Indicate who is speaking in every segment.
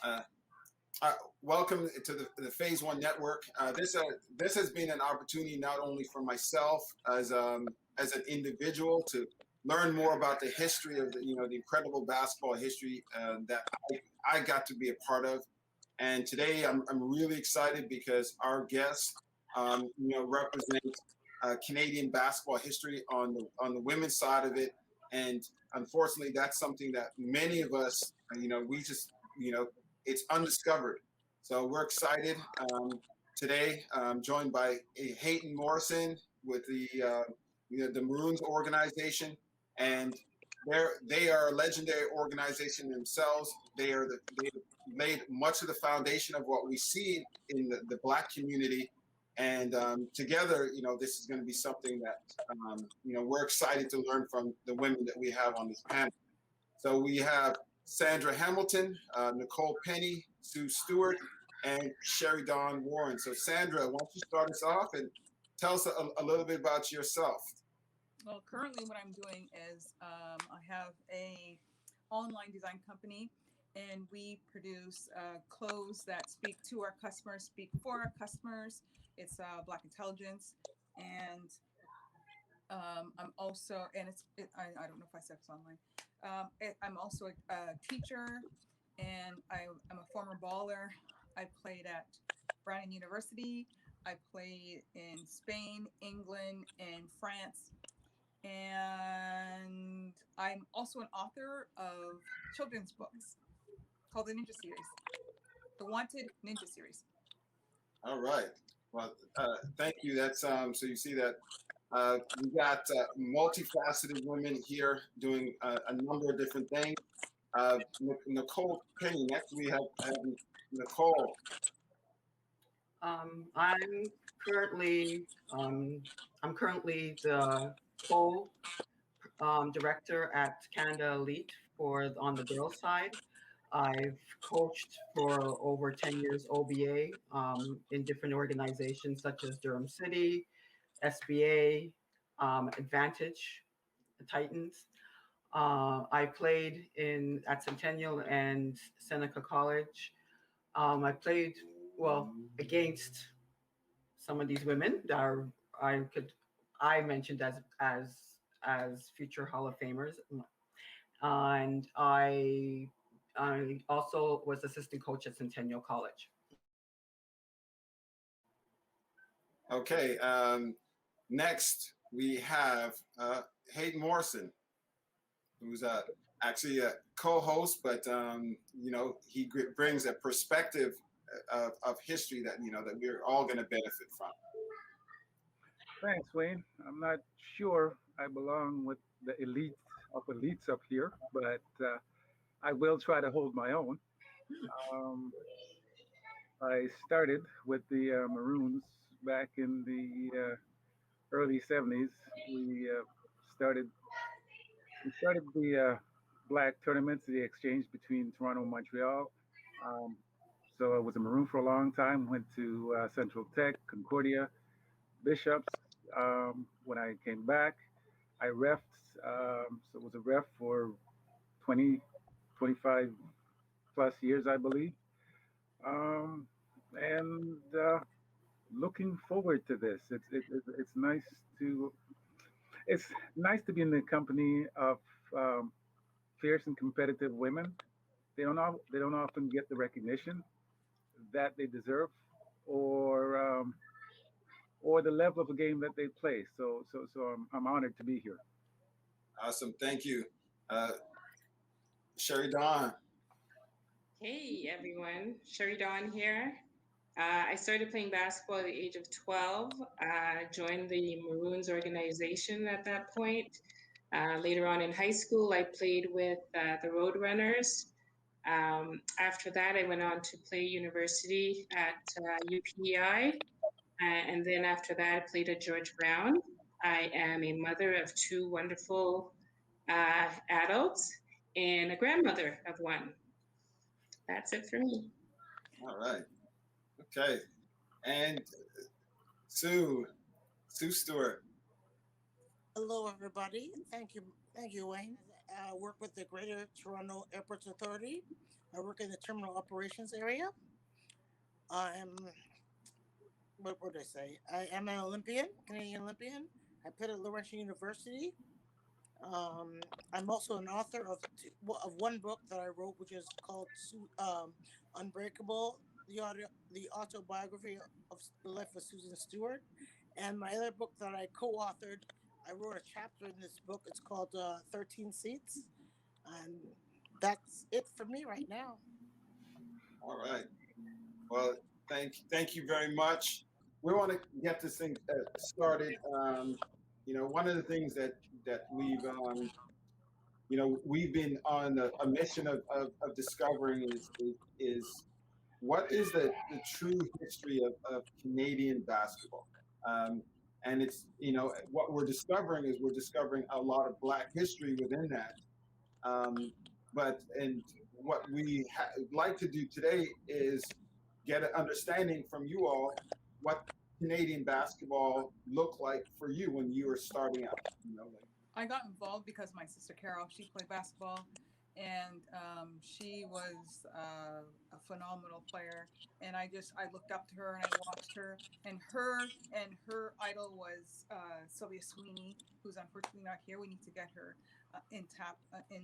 Speaker 1: Uh, Welcome to the Phase One Network. This has been an opportunity not only for myself as an individual to learn more about the history of the incredible basketball history that I got to be a part of. And today I'm really excited because our guest represents Canadian basketball history on the women's side of it. And unfortunately, that's something that many of us, we just it's undiscovered. So we're excited today. Joined by Hayden Morrison with the Maroons organization, and they are a legendary organization themselves. They laid much of the foundation of what we see in the Black community, and together, this is going to be something that we're excited to learn from the women that we have on this panel. So we have Sandra Hamilton, Nicole Penny, Sue Stewart, and Sherrydawn Warren. So Sandra, why don't you start us off and tell us a little bit about yourself?
Speaker 2: Well, currently what I'm doing is I have a online design company, and we produce clothes that speak to our customers, speak for our customers. It's Black intelligence, and I'm also, and I don't know if I said it's online. I'm also a teacher, and I'm a former baller. I played at Brandon University. I played in Spain, England, and France. And I'm also an author of children's books called the Ninja Series, the Wanted Ninja Series.
Speaker 1: All right. Well, thank you. That's so you see that we got multifaceted women here doing a number of different things. Nicole Penny. Next, we have Nicole.
Speaker 3: I'm currently I'm currently the co director at Canada Elite for on the girls side. I've coached for over 10 years OBA in different organizations such as Durham City, SBA, Advantage, Titans. I played in at Centennial and Seneca College. I played well against some of these women that are I mentioned as future Hall of Famers, and I also was assistant coach at Centennial College.
Speaker 1: Okay. Next, we have Hayden Morrison, who's actually a co-host, but he brings a perspective of history that that we're all going to benefit from.
Speaker 4: Thanks, Wayne. I'm not sure I belong with the elite of elites up here, but I will try to hold my own. Um, I started with the Maroons back in the early '70s. We started we started the black tournaments, the exchange between Toronto and Montreal. Um, so I was a Maroon for a long time. Went to Central Tech, Concordia, Bishops. When I came back, I refed, so was a ref for 20, 25 plus years, I believe. Um, and looking forward to this. It's nice to it's nice to be in the company of um, fierce and competitive women. They don't often get the recognition that they deserve, or or the level of the game that they play. So I'm honored to be here.
Speaker 1: Awesome, thank you, uh, Sherry Dawn.
Speaker 5: Hey everyone, Sherrydawn here. I started playing basketball at the age of 12. Joined the Maroons organization at that point. Later on in high school, I played with the Roadrunners. After that, I went on to play university at UPEI. And then after that, I played at George Brown. I am a mother of two wonderful adults and a grandmother of one. That's it for me.
Speaker 1: All right. Okay. And Sue Stewart.
Speaker 6: Hello, everybody. Thank you, Wayne. I work with the Greater Toronto Airports Authority. I work in the terminal operations area. I'm, what would I say? I am an Olympian, Canadian Olympian. I played at Laurentian University. I'm also an author of one book that I wrote, which is called Unbreakable, the autobiography of the life of Susan Stewart. And my other book that I co-authored, I wrote a chapter in this book. It's called 13 Seats. And that's it for me right now.
Speaker 1: All right. Well, thank you very much. We want to get this thing started. One of the things that we've been on a mission of discovering is what is the true history of Canadian basketball. And it's, what we're discovering is we're discovering a lot of Black history within that. And what we like to do today is get an understanding from you all what Canadian basketball looked like for you when you were starting out.
Speaker 2: I got involved because my sister Carol, she played basketball, and she was a phenomenal player. And I looked up to her and I watched her, and her idol was Sylvia Sweeney, who's unfortunately not here. We need to get her in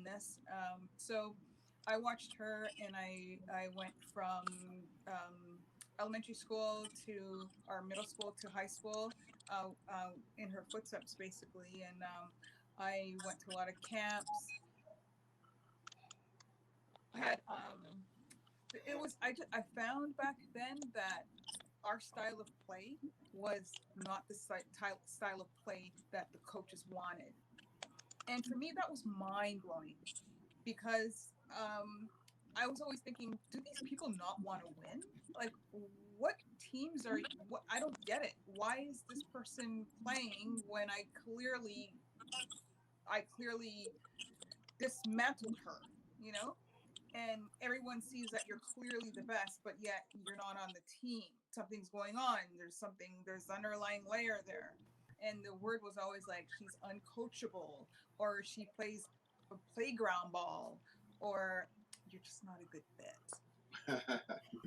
Speaker 2: this. So I watched her, and I went from elementary school to our middle school to high school in her footsteps, basically. And I went to a lot of camps. I found back then that our style of play was not the style of play that the coaches wanted. And for me, that was mind blowing, because I was always thinking, do these people not want to win? Like, what teams are, I don't get it. Why is this person playing when I clearly dismantled her, and everyone sees that you're clearly the best, but yet you're not on the team. Something's going on. There's underlying layer there. And the word was always like, she's uncoachable, or she plays a playground ball, or you're just not a good fit.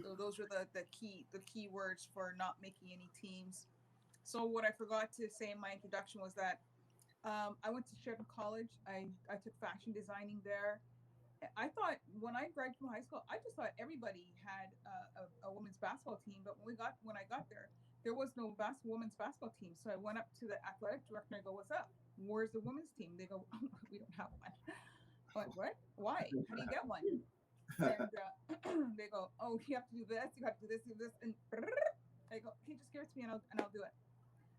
Speaker 2: So those were the key words for not making any teams. So what I forgot to say in my introduction was that I went to Sherrydawn College. I took fashion designing there. I thought when I graduated from high school, I just thought everybody had a women's basketball team. But when I got there was no women's basketball team. So I went up to the athletic director and I go, "What's up? Where's the women's team?" They go, "Oh, we don't have one." I'm like, "What? Why? How do you get one?" And they go, "Oh, you have to do this. You have to do this, and I go, "Okay, just give it to me, and I'll do it."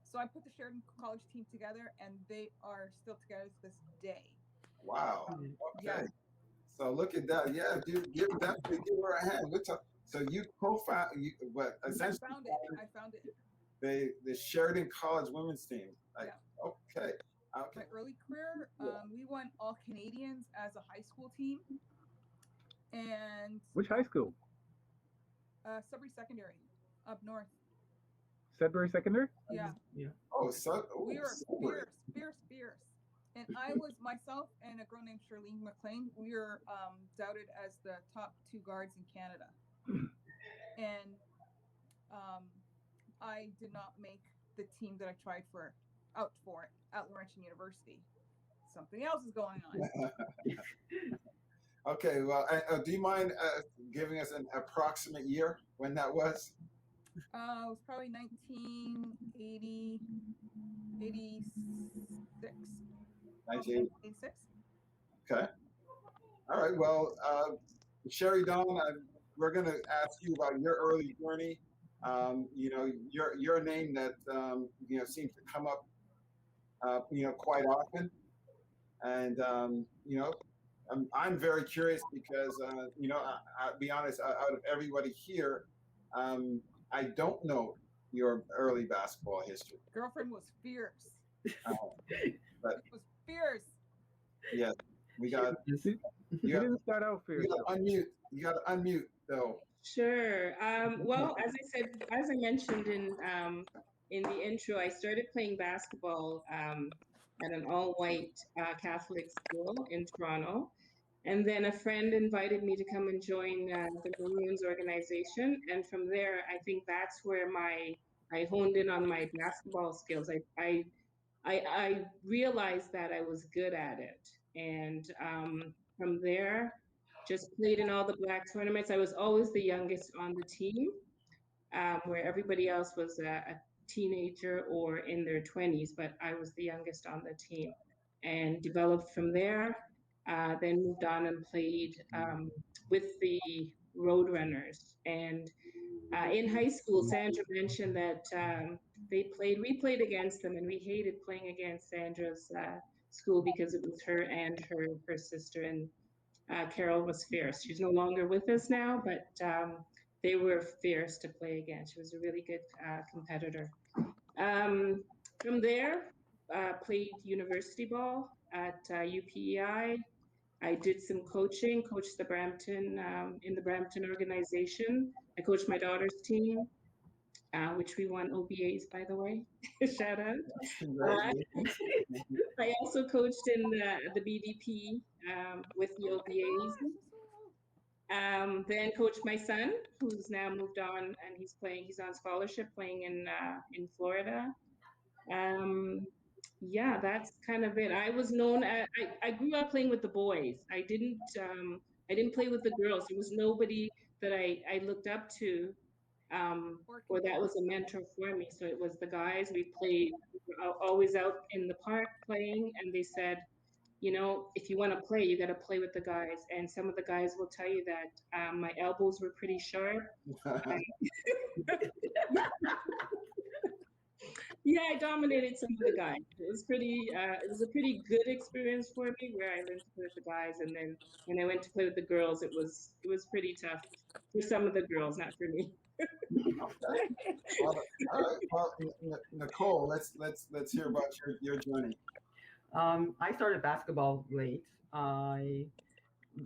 Speaker 2: So I put the Sherrydawn College team together, and they are still together to this day.
Speaker 1: Wow. Okay.
Speaker 2: Yeah.
Speaker 1: So look at that. Yeah, dude, give her a hand. So you co-found essentially
Speaker 2: I found it.
Speaker 1: The Sherrydawn College women's team. Like, yeah. Okay.
Speaker 2: My early career, we won all Canadians as a high school team. And
Speaker 4: which high school?
Speaker 2: Sudbury Secondary, up north.
Speaker 4: Sudbury Secondary?
Speaker 2: Yeah.
Speaker 3: Yeah.
Speaker 1: Oh,
Speaker 2: we were fierce. And I was, myself and a girl named Charlene McLean, we were doubted as the top 2 guards in Canada. And I did not make the team that I tried out for at Laurentian University. Something else is going on.
Speaker 1: Okay, well, do you mind giving us an approximate year when that was?
Speaker 2: It was probably 1986. 1986.
Speaker 1: Okay. All right. Well, Sherrydawn, we're going to ask you about your early journey. Your name that seems to come up, quite often, and I'm very curious because I'll be honest. Out of everybody here, I don't know your early basketball history.
Speaker 2: Girlfriend was fierce.
Speaker 1: But
Speaker 2: it was fierce.
Speaker 1: Yeah, we got.
Speaker 4: You didn't start out fierce.
Speaker 1: You got to unmute though.
Speaker 5: Sure. Well, as I mentioned in the intro, I started playing basketball at an all-white Catholic school in Toronto, And then a friend invited me to come and join the Maroons organization. And from there, I think that's where I honed in on my basketball skills. I realized that I was good at it. And from there, just played in all the black tournaments. I was always the youngest on the team, where everybody else was a teenager or in their 20s, but I was the youngest on the team and developed from there. Then moved on and played with the Roadrunners. And in high school, Sandra mentioned that we played against them, and we hated playing against Sandra's school because it was her and her sister, and Carol was fierce. She's no longer with us now, but they were fierce to play against. She was a really good competitor. From there, played university ball at UPEI. I did some coaching, coached the Brampton in the Brampton organization. I coached my daughter's team, which we won OBAs, by the way. Shout out. Uh,
Speaker 1: Congratulations.
Speaker 5: I also coached in the BDP with the OBAs. Then coached my son, who's now moved on, and he's on scholarship playing in Florida. Um, yeah, that's kind of it. I was known. I grew up playing with the boys. I didn't play with the girls. There was nobody that I looked up to, or that was a mentor for me. So it was the guys. We played. We were always out in the park playing, and they said, you know, if you want to play, you got to play with the guys. And some of the guys will tell you that my elbows were pretty sharp. Yeah, I dominated some of the guys. It was a pretty good experience for me where I learned to play with the guys, and then when I went to play with the girls, it was pretty tough for some of the girls, not for me.
Speaker 1: Okay. Well, all right. Well, Nicole, let's hear about your journey.
Speaker 3: I started basketball late. I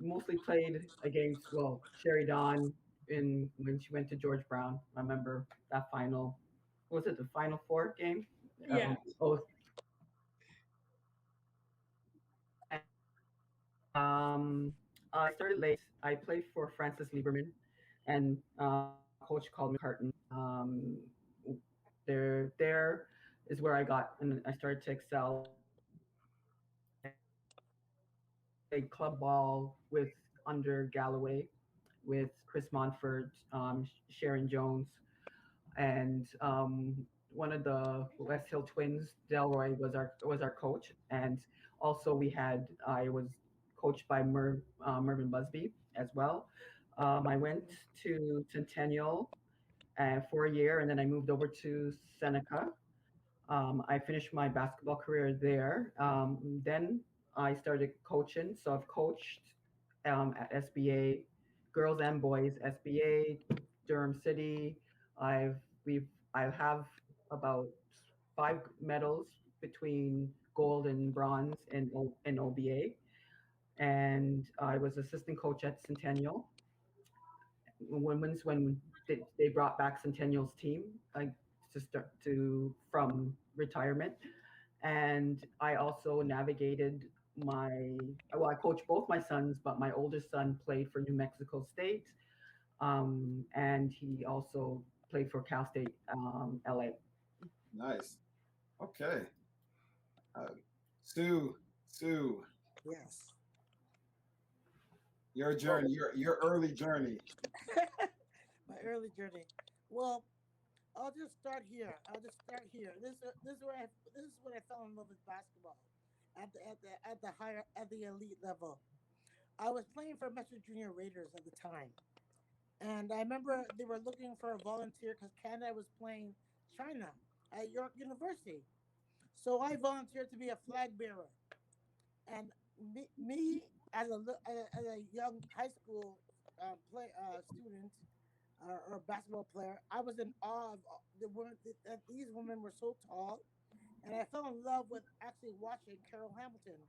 Speaker 3: mostly played against, well, Sherrydawn in when she went to George Brown. I remember that final. Was it the Final Four game?
Speaker 5: Yeah.
Speaker 3: Both. I started late. I played for Francis Lieberman, and coach called me Carton. There is where I got, and I started to excel. Played club ball with under Galloway, with Chris Monfort, Sharon Jones, and one of the West Hill twins, Delroy, was our coach, and also I was coached by Mervyn Busby as well. I went to Centennial for a year, and then I moved over to Seneca. I finished my basketball career there. Then I started coaching, so I've coached at SBA, girls and boys, SBA, Durham City. I've we've I have about 5 medals between gold and bronze in OBA, and I was assistant coach at Centennial. When they brought back Centennial's team, to start to from retirement, and I also navigated I coached both my sons, but my oldest son played for New Mexico State, and he also played for Cal State LA.
Speaker 1: Nice. Okay. Uh, Sue,
Speaker 6: Yes.
Speaker 1: your journey, your early journey.
Speaker 6: My early journey. Well, I'll just start here. This is when I fell in love with basketball at the higher at the elite level. I was playing for Metro Junior Raiders at the time, and I remember they were looking for a volunteer because Canada was playing China at York University. So I volunteered to be a flag bearer, and me as as a young high school student or basketball player, I was in awe of the women. That these women were so tall, and I fell in love with actually watching Carol Hamilton,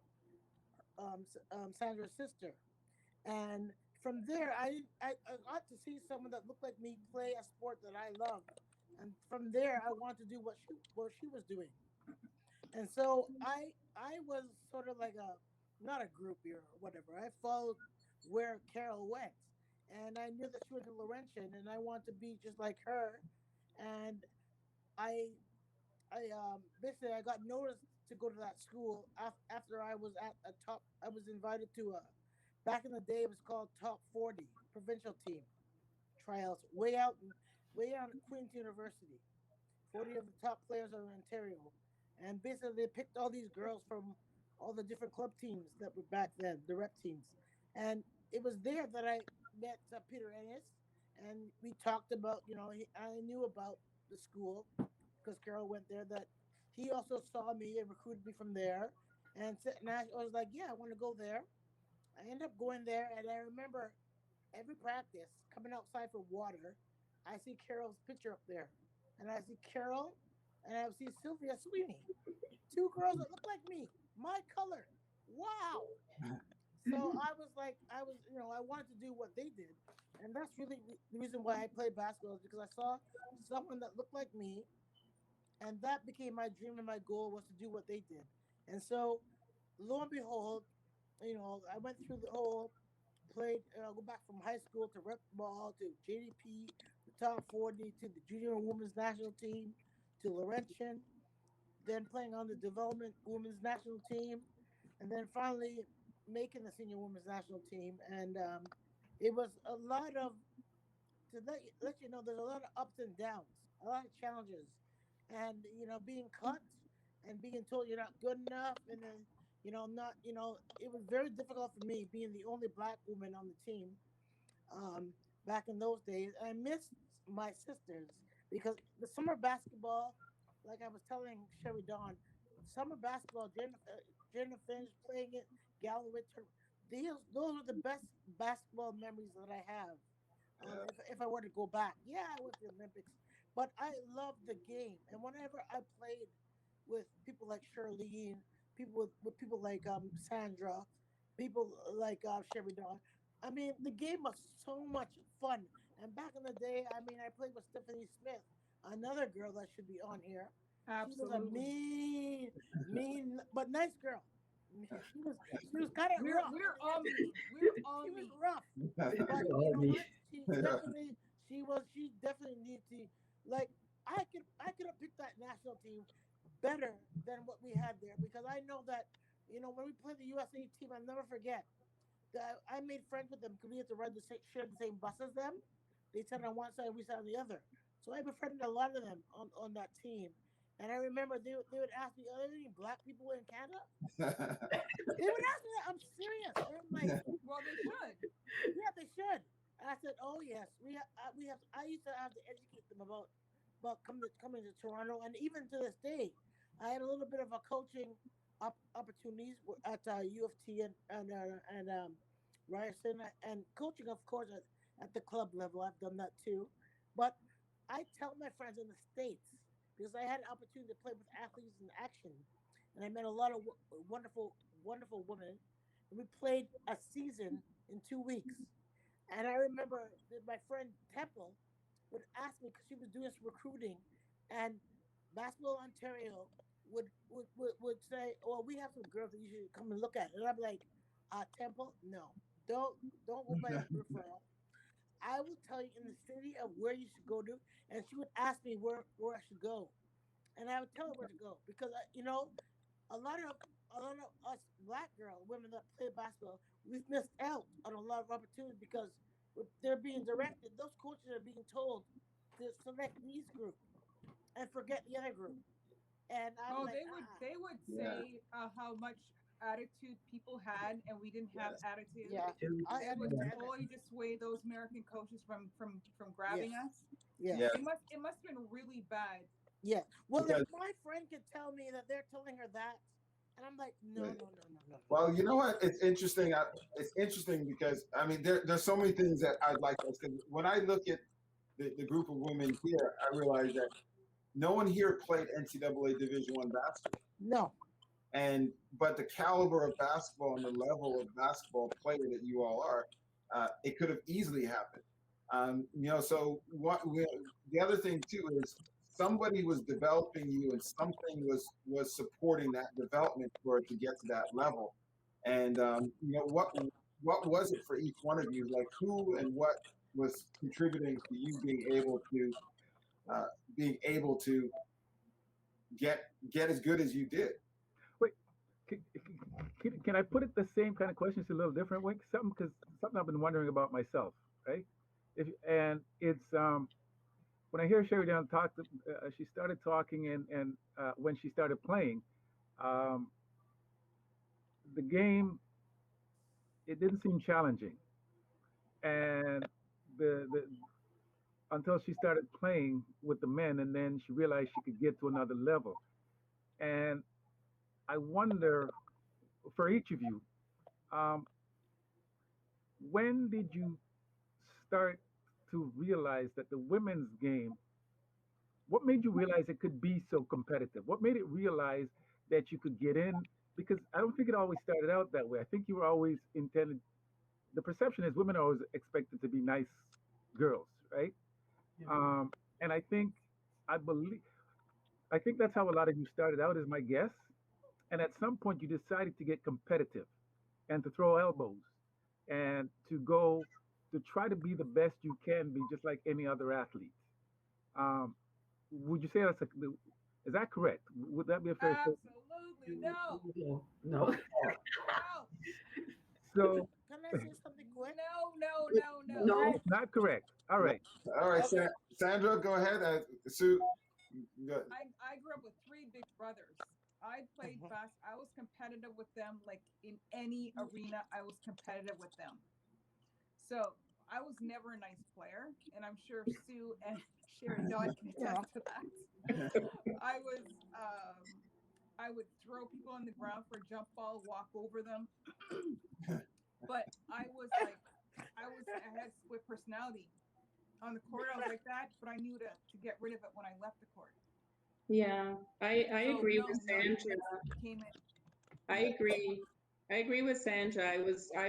Speaker 6: Sandra's sister. And from there, I got to see someone that looked like me play a sport that I loved, and from there, I wanted to do what she was doing. And so I was sort of like a not a groupie or whatever. I followed where Carol went, and I knew that she went to Laurentian, and I wanted to be just like her. And I, basically I got noticed to go to that school after I was at a top. I was invited to a, back in the day it was called Top 40 provincial team tryouts way out at Queen's University. 40 of the top players of Ontario. And basically, they picked all these girls from all the different club teams that were back then, the rep teams. And it was there that I met Peter Ennis, and we talked about, I knew about the school because Carol went there, that he also saw me and recruited me from there. And I was like, yeah, I want to go there. I ended up going there, and I remember every practice coming outside for water, I see Carol's picture up there. And I see Carol and I see Sylvia Sweeney. Two girls that look like me, my color. Wow. So I was like, I wanted to do what they did. And that's really the reason why I played basketball, is because I saw someone that looked like me. And that became my dream, and my goal was to do what they did. And so lo and behold, I went through the whole played. Go back from high school to rep ball to JDP, the top 40 to the junior women's national team to Laurentian, then playing on the development women's national team, and then finally making the senior women's national team. And it was a lot of, to let you know, there's a lot of ups and downs, a lot of challenges, and being cut and being told you're not good enough, and then not it was very difficult for me being the only black woman on the team um, back in those days. I missed my sisters because the summer basketball, like I was telling Sherrydawn, summer basketball, Jenna finished playing it, Galloway, those are the best basketball memories that I have.
Speaker 1: Yeah.
Speaker 6: If I were to go back, yeah, I went to the Olympics, but I loved the game. And whenever I played with people like Charlene, people with people like Sandra, people like Sherrydawn, I mean, the game was so much fun. And back in the day, I mean, I played with Stephanie Smith, another girl that should be on here. She was a
Speaker 2: Absolutely.
Speaker 6: mean, but nice girl. She was kind of
Speaker 2: We're
Speaker 6: rough
Speaker 2: we're
Speaker 6: on the
Speaker 2: all
Speaker 6: edges.
Speaker 2: mean. We're all
Speaker 6: She was
Speaker 2: mean.
Speaker 6: rough, but you
Speaker 7: All
Speaker 6: know
Speaker 7: me.
Speaker 6: what? She definitely needed to, like, I could have picked that national team better than what we had there, because I know that when we played the USA team, I'll never forget that I made friends with them because we had to share the same bus as them. They sat on one side, we sat on the other. So I befriended a lot of them on that team. And I remember they would ask me, are there any black people in Canada? They would ask me that. I'm serious. And I'm like,
Speaker 2: Well, they should.
Speaker 6: yeah, they should. And I said, oh yes, we have. I used to have to educate them about coming to Toronto, and even to this day, I had a little bit of a coaching opportunities at U of T and Ryerson, and coaching, of course, at the club level. I've done that too, but I tell my friends in the States, because I had an opportunity to play with athletes in action, and I met a lot of wonderful, wonderful women, and we played a season in 2 weeks. And I remember that my friend Temple would ask me, because she was doing some recruiting, and Basketball Ontario would say, "Oh, we have some girls that you should come and look at." And I'm like, Temple, no, don't go by referral. I will tell you in the city of where you should go to. And she would ask me where I should go, and I would tell her where to go, because a lot of a lot of us black girls, women that play basketball, we've missed out on a lot of opportunities because they're being directed. Those coaches are being told to select these group and forget the other group. And I'm
Speaker 2: Oh,
Speaker 6: like,
Speaker 2: they would
Speaker 1: Yeah.
Speaker 2: say how much attitude people had, and we didn't have
Speaker 1: Yes.
Speaker 2: attitude.
Speaker 6: yeah, I
Speaker 2: They would
Speaker 6: understand it.
Speaker 2: totally dissuade those American coaches from
Speaker 6: Yes,
Speaker 2: grabbing us.
Speaker 6: yes,
Speaker 1: Yeah.
Speaker 2: It must have been really bad.
Speaker 6: yes. Well, if
Speaker 1: Because
Speaker 6: my friend could tell me that they're telling her that, and I'm like, no,
Speaker 1: yeah.
Speaker 6: no, no, no, no, no.
Speaker 1: Well, you know what? It's interesting. It's interesting because I mean, there's so many things that I'd like to. Because when I look at the group of women here, I realize that no one here played NCAA Division One basketball,
Speaker 6: No.
Speaker 1: and but the caliber of basketball and the level of basketball player that you all are, it could have easily happened. So the other thing too is somebody was developing you, and something was supporting that development for it to get to that level. And what was it for each one of you? Like who and what was contributing to you being able to get as good as you did?
Speaker 4: Wait, can I put it the same kind of question? It's a little different way. Something I've been wondering about myself, right? It's when I hear Sherrydawn talk, she started talking, and when she started playing, um, the game, it didn't seem challenging, and the until she started playing with the men, and then she realized she could get to another level. And I wonder, for each of you, um, when did you start to realize that the women's game, what made you realize it could be so competitive? What made it realize that you could get in? Because I don't think it always started out that way. I think you were always intended, the perception is women are always expected to be nice girls, right?
Speaker 3: Yeah.
Speaker 4: And I believe, I think that's how a lot of you started out, is my guess. And at some point, you decided to get competitive and to throw elbows and to go to try to be the best you can be, just like any other athlete. Um, would you say is that correct? Would that be a fair statement?
Speaker 2: Absolutely no.
Speaker 3: No.
Speaker 2: No.
Speaker 4: So,
Speaker 6: Can I say something quick?
Speaker 2: No.
Speaker 3: No.
Speaker 4: not correct. All right.
Speaker 1: All right,
Speaker 6: Okay.
Speaker 1: Sandra, go ahead. Sue, go.
Speaker 2: I grew up with three big brothers. I played I was competitive with them, like in any arena. I was competitive with them. So I was never a nice player, and I'm sure Sue and Sherrydawn can attest to that. I was, I would throw people on the ground for a jump ball, walk over them, but I had split personality. On the court, I was like that, but I knew to get rid of it when I left the court.
Speaker 5: Yeah, I
Speaker 2: So
Speaker 5: agree
Speaker 2: no,
Speaker 5: with
Speaker 2: none of
Speaker 5: Sandra.
Speaker 2: it came in.
Speaker 5: I agree. I agree with Sandra. I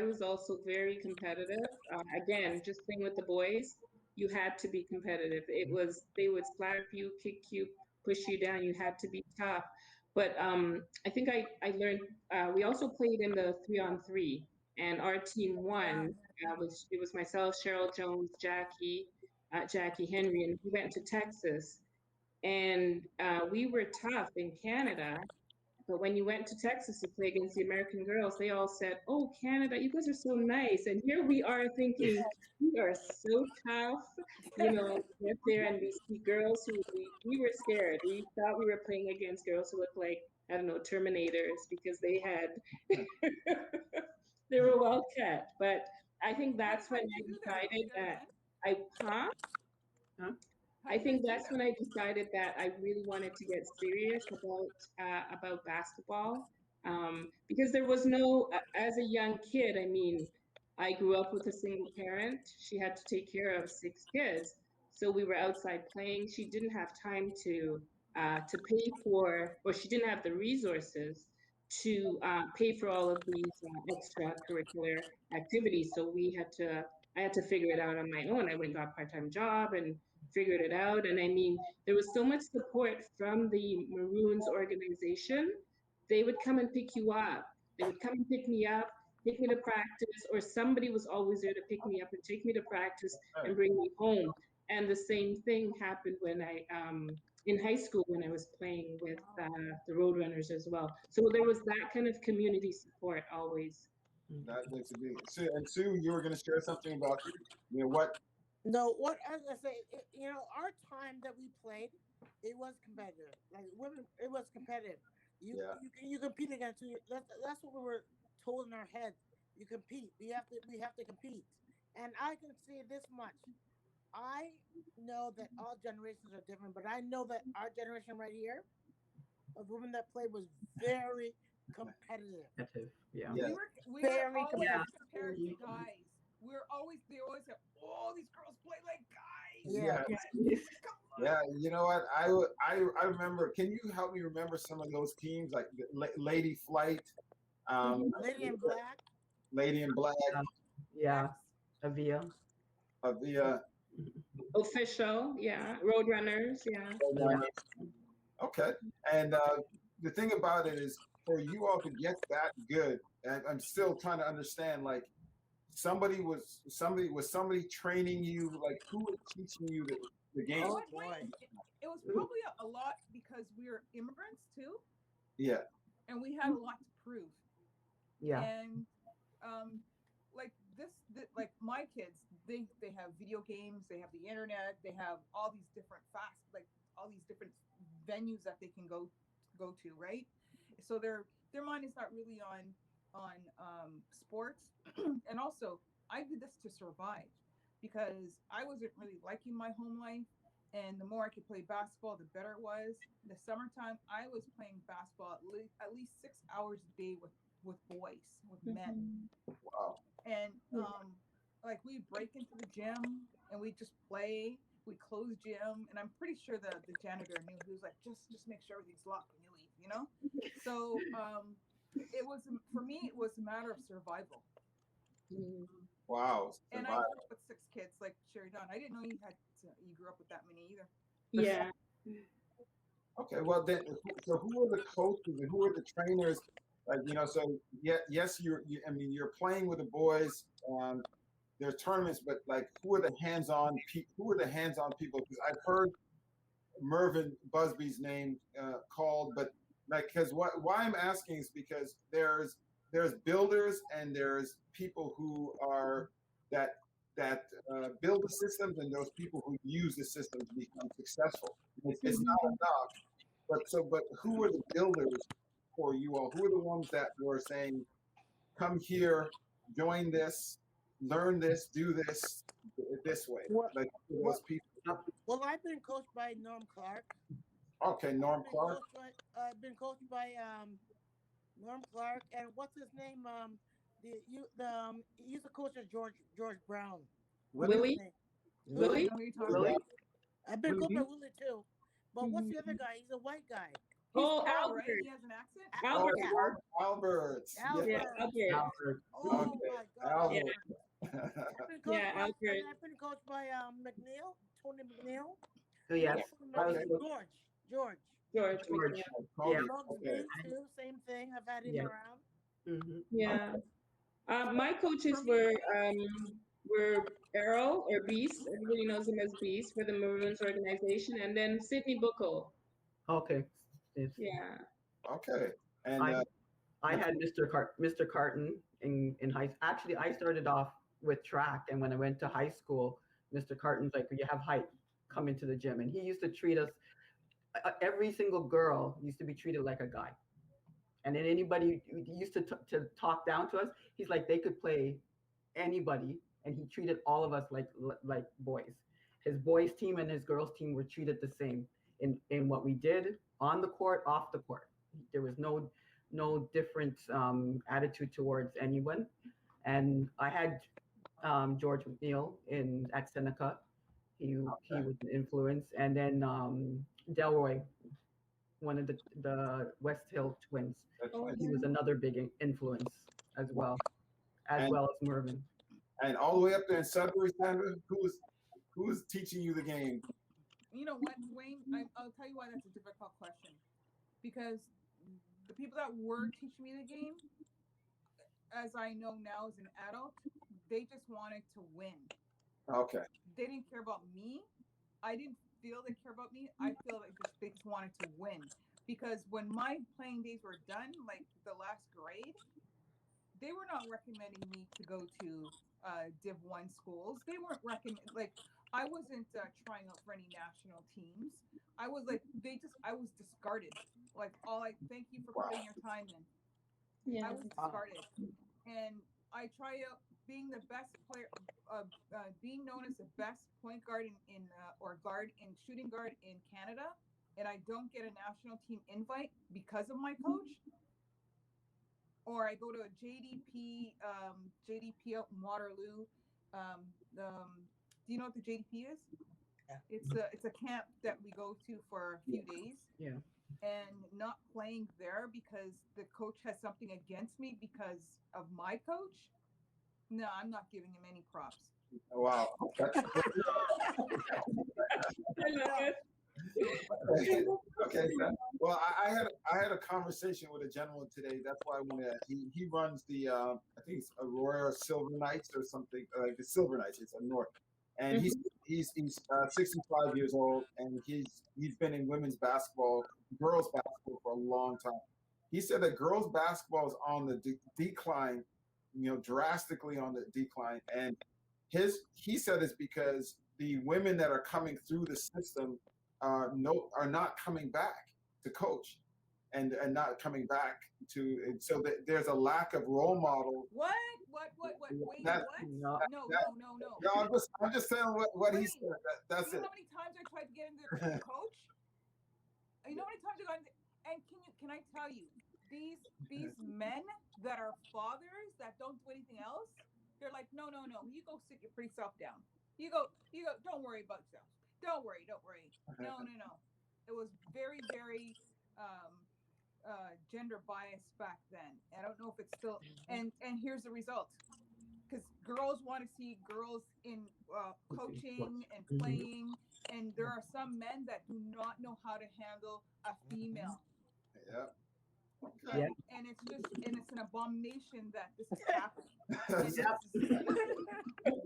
Speaker 5: was also very competitive. Again, just playing with the boys, you had to be competitive. They would slap you, kick you, push you down. You had to be tough. But I think I learned. We also played in the 3-on-3, and our team
Speaker 2: Yeah.
Speaker 5: won. It was myself, Cheryl Jones, Jackie Henry, and we went to Texas. And we were tough in Canada, but when you went to Texas to play against the American girls, they all said, "Oh, Canada, you guys are so nice." And here we are thinking, we are so tough. Get there and we see girls who we were scared. We thought we were playing against girls who looked like, I don't know, Terminators, because they were well kept. But I think that's
Speaker 2: How
Speaker 5: when
Speaker 2: did
Speaker 5: I
Speaker 2: you do that,
Speaker 5: decided that
Speaker 2: Sherrydawn?
Speaker 5: huh?
Speaker 3: Huh?
Speaker 2: How
Speaker 5: I
Speaker 2: do you guys
Speaker 5: think
Speaker 2: do
Speaker 5: that's
Speaker 2: that?
Speaker 5: when I decided that I really wanted to get serious about basketball, because there was no as a young kid. I mean, I grew up with a single parent. She had to take care of 6 kids, so we were outside playing. She didn't have time to pay for, or she didn't have the resources to pay for all of these extracurricular activities. So I had to figure it out on my own. I went and got a part-time job and figured it out. And I mean, there was so much support from the Maroons organization. They would come and pick you up. They would come and pick me up, take me to practice, or somebody was always there to pick me up and take me to practice and bring me home. And the same thing happened when in high school when I was playing with the Roadrunners as well. So there was that kind of community support always.
Speaker 1: That's a big. Sue, you were going to share something about what?
Speaker 6: No, what I was gonna say, our time that we played, it was competitive. Like women, it was competitive. You
Speaker 1: Yeah.
Speaker 6: you compete against you. That's what we were told in our heads. You compete. We have to compete. And I can say this much. I know that all generations are different, but I know that our generation right here of women that played was very competitive.
Speaker 3: Yeah.
Speaker 2: We
Speaker 1: Yeah.
Speaker 2: were
Speaker 6: Very
Speaker 2: always
Speaker 3: Yeah.
Speaker 2: compared to guys. They always said, "Oh, these girls play like guys."
Speaker 6: Yeah.
Speaker 1: Yeah, you know what? I remember. Can you help me remember some of those teams like Lady Flight,
Speaker 6: Lady in Black.
Speaker 1: Lady in Black,
Speaker 3: Yeah.
Speaker 2: Yes.
Speaker 3: Avia.
Speaker 1: Avia.
Speaker 5: Official, yeah. Roadrunners, yeah.
Speaker 3: Yeah.
Speaker 1: Okay, and the thing about it is, for you all to get that good, and I'm still trying to understand. Like, somebody was somebody training you. Like, who was teaching you the game?
Speaker 6: Oh
Speaker 2: But
Speaker 6: boy.
Speaker 2: Wayne, it was probably a lot because we were immigrants too,
Speaker 1: Yeah.
Speaker 2: and we had a lot to prove.
Speaker 3: Yeah.
Speaker 2: And like like my kids, they have video games, they have the internet, they have all these different all these different venues that they can go to, right? So their mind is not really on sports. And also, I did this to survive because I wasn't really liking my home life. And the more I could play basketball, the better it was. In the summertime, I was playing basketball at least 6 hours a day with boys, with men.
Speaker 1: Wow.
Speaker 2: And like we break into the gym and we just play. We close gym, and I'm pretty sure the janitor knew. He was like, just make sure everything's locked when you leave, you know. So it was, for me, it was a matter of survival.
Speaker 1: Wow.
Speaker 2: And I grew up with 6 kids, like Sherrydawn. I didn't know you grew up with that many either.
Speaker 5: Yeah.
Speaker 1: Okay, well then, so who are the coaches and who are the trainers? Like, you know, so yes, I mean, you're playing with the boys. There's tournaments, but like, who are the hands-on people? Because I've heard Mervyn Busby's name called, but like, because why I'm asking is because there's builders and there's people who are that build the systems, and those people who use the systems become successful. It's not enough. But who are the builders for you all? Who are the ones that were saying, come here, join this, learn this, do this way?
Speaker 6: What-
Speaker 1: Like, those people.
Speaker 6: Well, I've been coached by Norm Clark.
Speaker 1: Okay, Norm Clark.
Speaker 6: I've been coached by Norm Clark, and what's his name? He used to coach at George Brown.
Speaker 5: Willie? Willie?
Speaker 2: I know who you're talking
Speaker 3: Really?
Speaker 2: about.
Speaker 6: I've been coached by
Speaker 3: Willie?
Speaker 6: Willie too. But what's the other guy? He's a white guy.
Speaker 2: He's
Speaker 5: Oh,
Speaker 2: tall, right?
Speaker 5: Albert.
Speaker 2: He has an accent.
Speaker 5: Albert.
Speaker 6: Yeah.
Speaker 1: Albert.
Speaker 6: Albert.
Speaker 5: Yeah, Albert.
Speaker 3: Albert.
Speaker 6: Oh
Speaker 1: Okay.
Speaker 6: my God.
Speaker 1: Albert.
Speaker 6: I've been coached
Speaker 5: Yeah,
Speaker 6: by,
Speaker 5: Albert.
Speaker 6: I've been coached by Tony McNeil.
Speaker 3: So yes,
Speaker 1: Okay.
Speaker 6: George.
Speaker 5: George.
Speaker 3: George.
Speaker 1: Kobe.
Speaker 3: Yeah.
Speaker 1: Okay.
Speaker 6: Too, same thing. I've had him
Speaker 3: Yeah.
Speaker 6: around.
Speaker 3: Mm-hmm.
Speaker 5: Yeah. My coaches were Errol, or Beast. Everybody knows him as Beast, for the Maroons organization, and then Sidney Buckle.
Speaker 3: Okay. Yes.
Speaker 5: Yeah.
Speaker 1: Okay. And
Speaker 3: I had Mr. Carton in high. Actually, I started off with track, and when I went to high school, Mr. Carton's like, "You have height, come into the gym," and he used to treat us. Every single girl used to be treated like a guy, and then anybody used to talk down to us. He's like, they could play anybody, and he treated all of us like boys. His boys team and his girls team were treated the same in what we did on the court, off the court. There was no different attitude towards anyone. And I had George McNeil at Seneca. He was an influence, and then Delroy, one of the West Hill twins. He was another big influence as well as Mervyn.
Speaker 1: And all the way up there in Sudbury, Sandra, who's teaching you the game?
Speaker 2: You know what, Wayne? I'll tell you why that's a difficult question. Because the people that were teaching me the game, as I know now as an adult, they just wanted to win.
Speaker 1: Okay.
Speaker 2: They didn't care about me. I didn't feel they care about me. I feel like they just wanted to win. Because when my playing days were done, like the last grade, they were not recommending me to go to Div 1 schools. They weren't like, I wasn't trying out for any national teams. I was like, I was discarded. Like, thank you for putting your time in.
Speaker 5: Yeah.
Speaker 2: I was discarded. And I try out being the best player, being known as the best point guard or shooting guard in Canada, and I don't get a national team invite because of my coach. Or I go to a JDP out in Waterloo. Do you know what the JDP is?
Speaker 6: Yeah.
Speaker 2: It's a camp that we go to for a few days.
Speaker 3: Yeah.
Speaker 2: And not playing there because the coach has something against me because of my coach. No, I'm not giving him any props.
Speaker 1: Wow. Okay. Okay. Well, I had a conversation with a gentleman today. That's why I wanted to. He runs the I think it's Aurora Silver Knights or something like the Silver Knights. It's up north, and he's 65 years old, and he's been in women's basketball, girls basketball for a long time. He said that girls basketball is on the decline, drastically on the decline, and he said it's because the women that are coming through the system are not coming back to coach and not coming back to, and so that there's a lack of role model.
Speaker 2: What? Wait,
Speaker 1: That-
Speaker 2: what?
Speaker 3: No.
Speaker 2: No.
Speaker 1: No, I'm just saying what he
Speaker 2: Wait.
Speaker 1: said. That's
Speaker 2: You know
Speaker 1: it.
Speaker 2: how many times I tried to get into the coach? You know how many times I got into, and can I tell you, these men that are fathers that don't do anything else, they're like, no, you go sit your pretty self down. You go, don't worry about yourself. Don't worry. No. It was very, very gender biased back then. I don't know if it's still, and here's the result. Because girls want to see girls in coaching and playing, and there are some men that do not know how to handle a female.
Speaker 1: Yeah.
Speaker 2: And it's just, and it's an abomination that this is happening.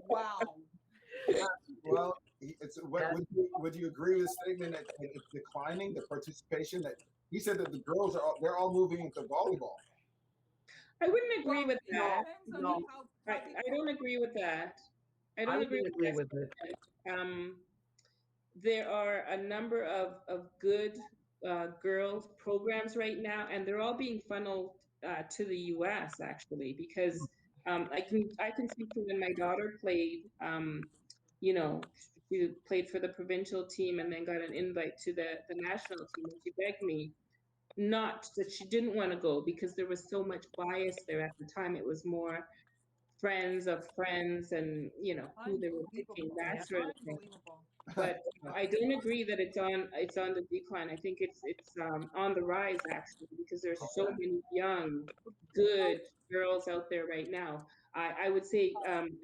Speaker 2: Wow.
Speaker 1: Well, would you agree with the statement that it's declining, the participation? That he said that the girls they're all moving into volleyball.
Speaker 5: I wouldn't agree with that.
Speaker 3: No.
Speaker 5: I don't agree with that. I don't agree with it. There are a number of good girls programs right now, and they're all being funneled to the U.S. actually, because I can speak to when my daughter played. She played for the provincial team and then got an invite to the national team, and she begged me not that she didn't want to go because there was so much bias there at the time. It was more friends of friends and who they were picking, that sort of thing. But I don't agree that it's on the decline. I think it's on the rise actually, because there's so many young good girls out there right now. I would say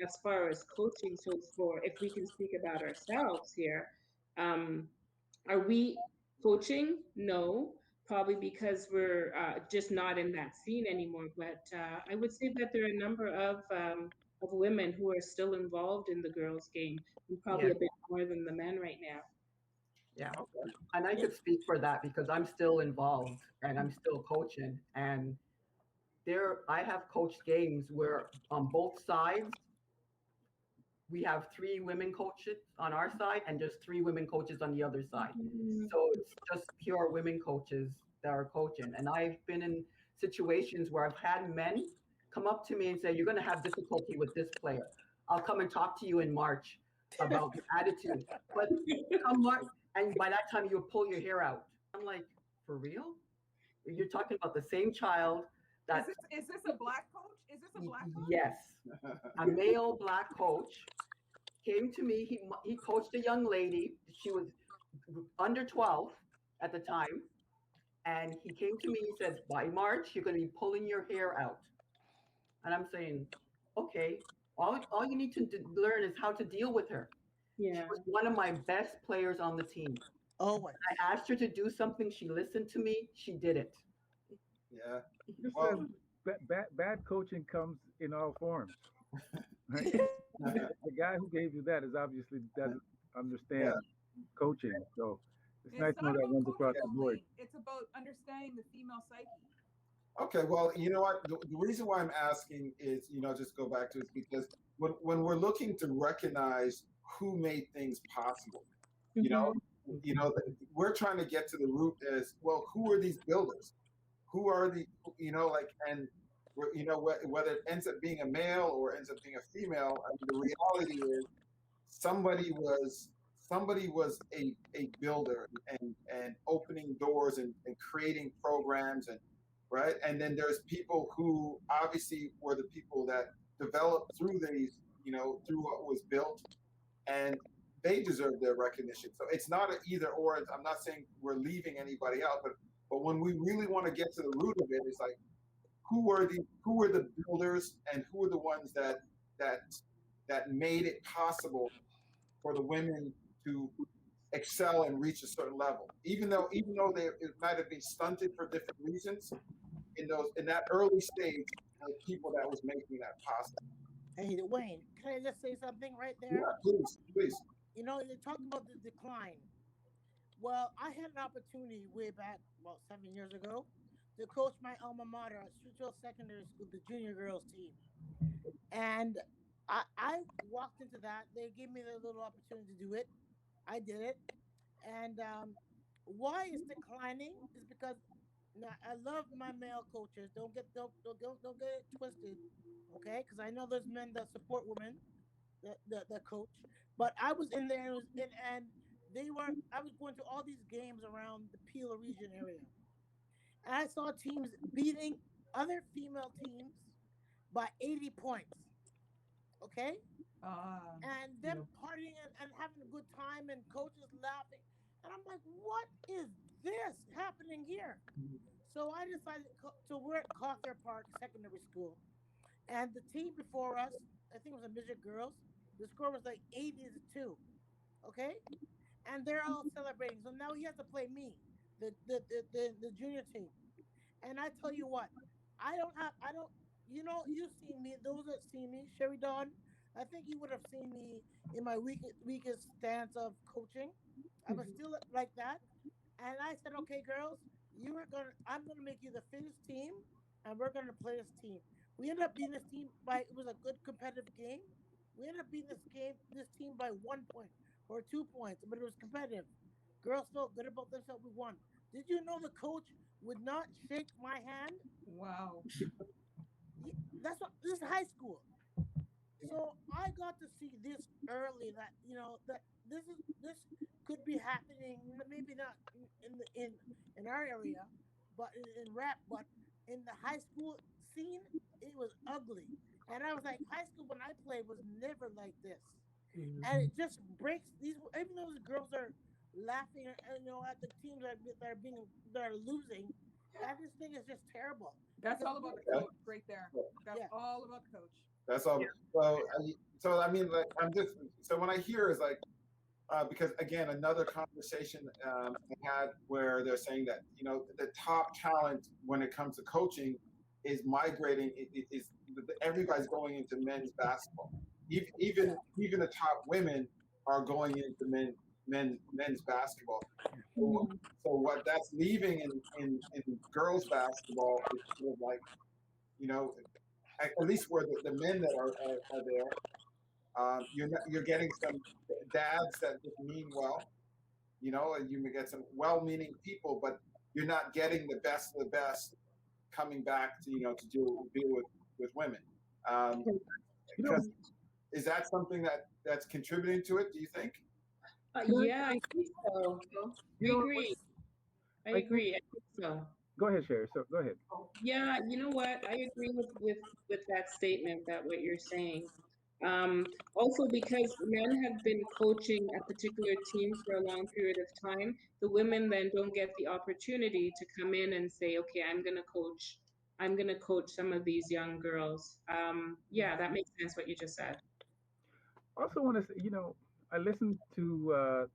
Speaker 5: as far as coaching, so if we can speak about ourselves here, are we coaching? No, probably because we're just not in that scene anymore. But I would say that there are a number of women who are still involved in the girls' game, and probably a bit more than the men right now.
Speaker 3: Yeah. And I could speak for that because I'm still involved and I'm still coaching. And I have coached games where on both sides, we have 3 women coaches on our side and just 3 women coaches on the other side. So it's just pure women coaches that are coaching. And I've been in situations where I've had men come up to me and say, you're going to have difficulty with this player. I'll come and talk to you in March about your attitude. But come March, and by that time you'll pull your hair out. I'm like, for real? You're talking about the same child that
Speaker 2: is this a black coach? Is this a black coach?
Speaker 3: Yes. A male black coach came to me. He coached a young lady. She was under 12 at the time. And he came to me and says, by March, you're going to be pulling your hair out. And I'm saying, okay, all you need to learn is how to deal with her.
Speaker 5: Yeah.
Speaker 3: She was one of my best players on the team.
Speaker 6: Oh,
Speaker 3: I asked her to do something. She listened to me. She did it.
Speaker 1: Yeah.
Speaker 4: Well, bad coaching comes in all forms. Right? The guy who gave you that is obviously doesn't understand coaching. So it's nice to know that runs across the board.
Speaker 2: It's about understanding the female psyche.
Speaker 1: Okay, well, you know what? The reason why I'm asking is, just go back to it, because when we're looking to recognize who made things possible, we're trying to get to the root as well. Who are these builders? Who are the, and whether it ends up being a male or ends up being a female, I mean, the reality is somebody was a builder and opening doors and creating programs and right. And then there's people who obviously were the people that developed through these, through what was built, and they deserve their recognition. So it's not an either or. I'm not saying we're leaving anybody out, but when we really want to get to the root of it, it's like, who were the builders and who are the ones that made it possible for the women to excel and reach a certain level. Even though they it might have been stunted for different reasons, in that early stage, like people that was making that possible.
Speaker 6: Hey, Wayne, can I just say something right
Speaker 1: Yeah,
Speaker 6: there?
Speaker 1: please, please.
Speaker 6: You know, you talk about the decline. Well, I had an opportunity way back about 7 years ago to coach my alma mater at Streetville Secondary School, the junior girls team. And I walked into that. They gave me the little opportunity to do it. I did it. And why it's declining is because now I love my male coaches. Don't get it twisted, okay? Because I know there's men that support women that coach, but I was in there and, they were. I was going to all these games around the Peel region area, and I saw teams beating other female teams by 80 points. Okay,
Speaker 2: Ah,
Speaker 6: and them partying and having a good time and coaches laughing. And I'm like, what is this happening here? So I decided to we're at Cawthorne Park Secondary School. And the team before us, I think it was a midget girls, the score was like 80-2. Okay? And they're all celebrating. So now he has to play me, the junior team. And I tell you what, I don't, you've seen me, those that see me, Sherrydawn, I think you would have seen me in my weakest stance of coaching. I was still like that. And I said, okay, girls, I'm gonna make you the fittest team, and we're gonna play this team. We ended up beating this team by it was a good competitive game. We ended up beating this team by 1 point or 2 points, but it was competitive. Girls felt good about themselves. We won. Did you know the coach would not shake my hand?
Speaker 2: wow.
Speaker 6: That's what this is high school. So I got to see this early that that this could be happening. Maybe not in our area, but in rap, but in the high school scene, it was ugly. And I was like, high school when I played was never like this. And it just breaks these. Even though the girls are laughing, at the teams that are losing, I just think it's just terrible
Speaker 2: That's
Speaker 6: because
Speaker 2: all about the coach right there. That's
Speaker 6: yeah.
Speaker 2: all about the coach.
Speaker 1: That's all. So I mean, like, I'm just so when I hear is like because again, another conversation I had where they're saying that the top talent when it comes to coaching is migrating. Is everybody's going into men's basketball. Even the top women are going into men's basketball. So what that's leaving in girls basketball is sort of like you know at least where the men that are there, you're getting some dads that just mean well, and you may get some well-meaning people, but you're not getting the best of the best coming back to to deal with women.
Speaker 4: You know,
Speaker 1: Because is that something that's contributing to it? Do you think?
Speaker 5: Yeah, I think so.
Speaker 4: you
Speaker 5: I
Speaker 4: know,
Speaker 5: agree. I
Speaker 4: like,
Speaker 5: agree. I think so.
Speaker 4: go ahead, Sherry. So go ahead.
Speaker 5: Yeah, you know what? I agree with that statement, that what you're saying. Also, because men have been coaching a particular team for a long period of time, the women then don't get the opportunity to come in and say, okay, I'm gonna coach some of these young girls. Yeah, that makes sense what you just said.
Speaker 4: Also, want to say, I listened to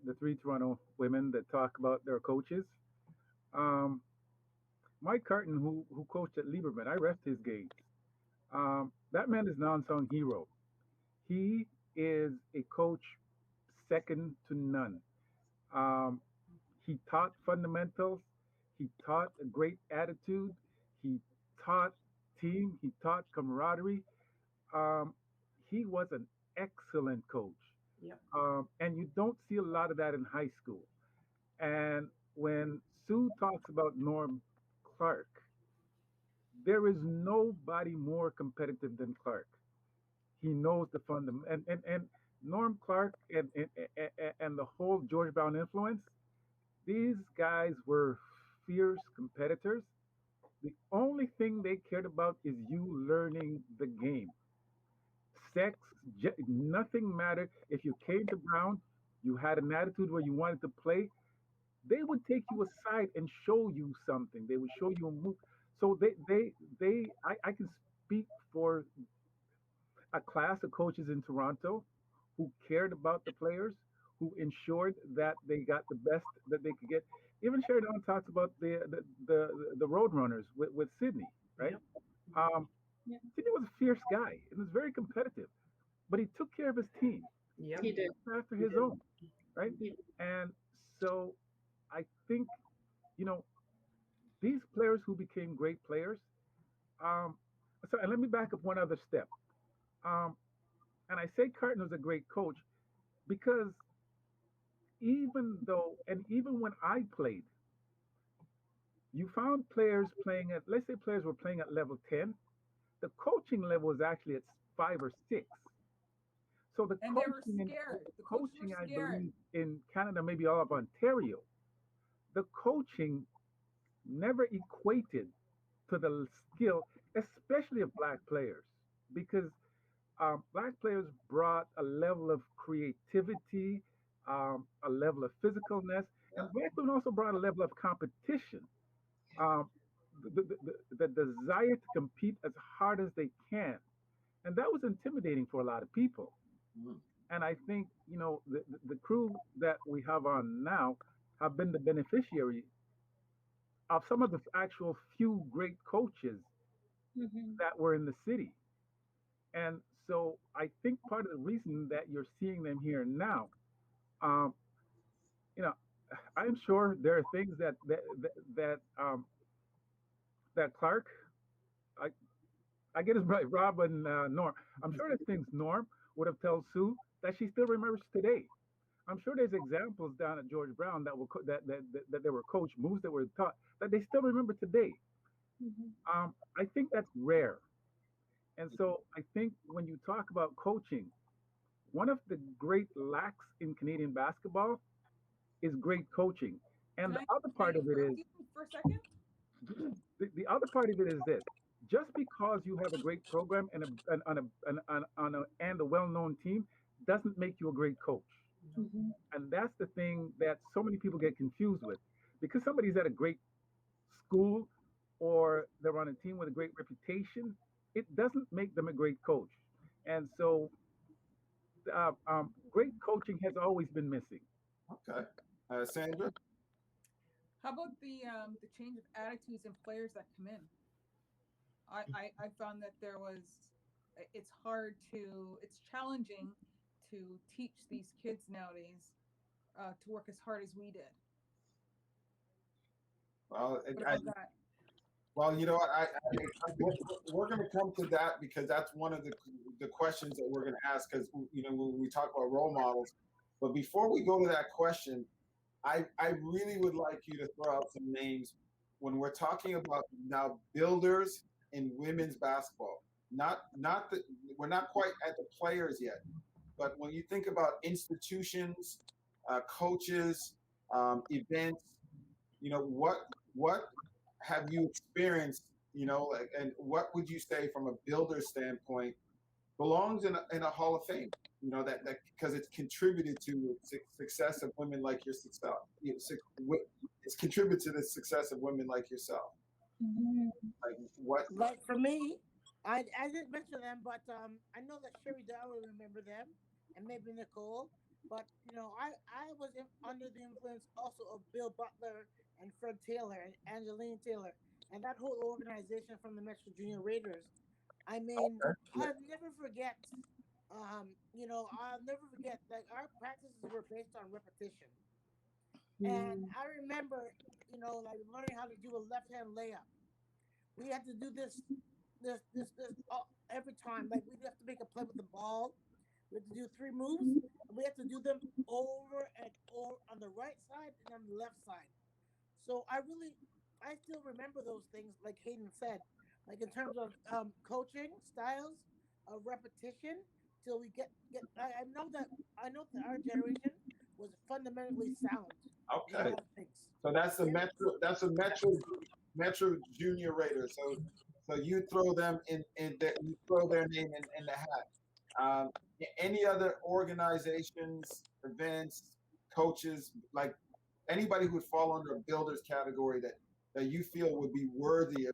Speaker 4: the three Toronto women that talk about their coaches. Um, Mike Carton, who coached at Lieberman, I rest his gates. That man is an unsung hero. He is a coach second to none. Um, he taught fundamentals. He taught a great attitude. He taught team. He taught camaraderie. Um, he was an excellent coach. And you don't see a lot of that in high school. And when Sue talks about Norm Clark, there is nobody more competitive than Clark. He knows the fundamental and Norm Clark and the whole George Brown influence. These guys were fierce competitors. The only thing they cared about is you learning the game. Sex, nothing mattered. If you came to Brown, you had an attitude where you wanted to play, they would take you aside and show you something. They would show you a move. So I can speak for a class of coaches in Toronto who cared about the players, who ensured that they got the best that they could get. Even Sherrydawn talks about the road runners with Sydney, right?
Speaker 3: Yep.
Speaker 4: Um,
Speaker 5: Yeah.
Speaker 4: Sydney was a fierce guy and was very competitive, but he took care of his team.
Speaker 3: Yep.
Speaker 5: He did.
Speaker 4: After his own, right?
Speaker 5: He
Speaker 4: And so I think, you know, these players who became great players. Um, so, and let me back up one other step. Um, and I say Carton was a great coach because even when I played, you found players playing at, let's say players were playing at level 10, the coaching level was actually at 5 or 6. So the
Speaker 2: And they were
Speaker 4: coaching,
Speaker 2: scared. The coaches were
Speaker 4: I
Speaker 2: scared.
Speaker 4: believe, in Canada, maybe all of Ontario, the coaching never equated to the skill, especially of black players, because black players brought a level of creativity, a level of physicalness, and black women also brought a level of competition. Um, the desire to compete as hard as they can, and that was intimidating for a lot of people.
Speaker 1: Mhm.
Speaker 4: And I think, the crew that we have on now have been the beneficiary of some of the actual few great coaches
Speaker 5: Mhm.
Speaker 4: that were in the city. And so I think part of the reason that you're seeing them here now, um, you know, I'm sure there are things that Clark, I, I get his right, Rob and Norm. I'm sure there's things Norm would have told Sue that she still remembers today. I'm sure there's examples down at George Brown that that there were coach moves that were taught that they still remember today.
Speaker 5: Mhm.
Speaker 4: I think that's rare. And so I think when you talk about coaching, one of the great lacks in Canadian basketball is great coaching. And the other
Speaker 2: Can I
Speaker 4: part of it
Speaker 2: interrupt
Speaker 4: is
Speaker 2: you for a second?
Speaker 4: the other part of it is this: just because you have a great program and a well-known team doesn't make you a great coach.
Speaker 5: Mhm.
Speaker 4: And that's the thing that so many people get confused with. Because somebody's at a great school or they're on a team with a great reputation, it doesn't make them a great coach. And so great coaching has always been missing.
Speaker 1: Okay. Sandra?
Speaker 2: How about the change of attitudes in players that come in? I found that it's hard it's challenging to teach these kids nowadays to work as hard as we did.
Speaker 1: Well,
Speaker 2: What
Speaker 1: I,
Speaker 2: about that?
Speaker 1: well, you know what? We're going to come to that because that's one of the questions that we're going to ask because, when we talk about role models. But before we go to that question, I really would like you to throw out some names when we're talking about now builders in women's basketball. Not that we're not quite at the players yet, but when you think about institutions, coaches, events, what have you experienced? And what would you say from a builder standpoint belongs in a Hall of Fame? That because it's contributed to success of women like your success. It's contributed to the success of women like yourself.
Speaker 5: Mhm.
Speaker 1: Like what?
Speaker 6: Like for me, I didn't mention them, but I know that Sherrydawn will remember them, and maybe Nicole. But I was under the influence also of Bill Butler and Fred Taylor and Angeline Taylor and that whole organization from the Metro Junior Raiders. I mean,
Speaker 1: Yeah.
Speaker 6: I'll never forget that our practices were based on repetition. And
Speaker 5: Mhm.
Speaker 6: I remember, like learning how to do a left hand layup. We had to do this every time. Like we'd have to make a play with the ball. We had to do 3 moves, and we had to do them over and over on the right side and on the left side. So I still remember those things, like Hayden said, like in terms of coaching styles, repetition, till we get. I know that our generation was fundamentally sound in a
Speaker 1: Okay.
Speaker 6: lot of things.
Speaker 1: So that's the
Speaker 6: And
Speaker 1: Metro. That's a Metro Junior Raiders. So you throw them you throw their name in the hat. Um, any other organizations, events, coaches, like anybody who would fall under a builders category that you feel would be worthy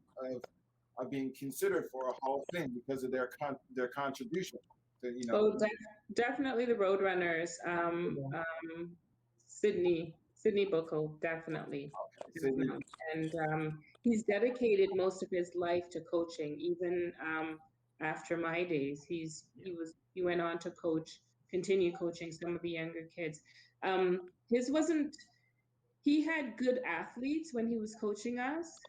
Speaker 1: of being considered for a Hall of Fame because of their contribution you know.
Speaker 5: Oh, definitely the Roadrunners. Sydney Buckle, definitely.
Speaker 1: So
Speaker 5: Definitely. And he's dedicated most of his life to coaching, even after my days. He went on to continue coaching some of the younger kids. His wasn't He had good athletes when he was coaching us.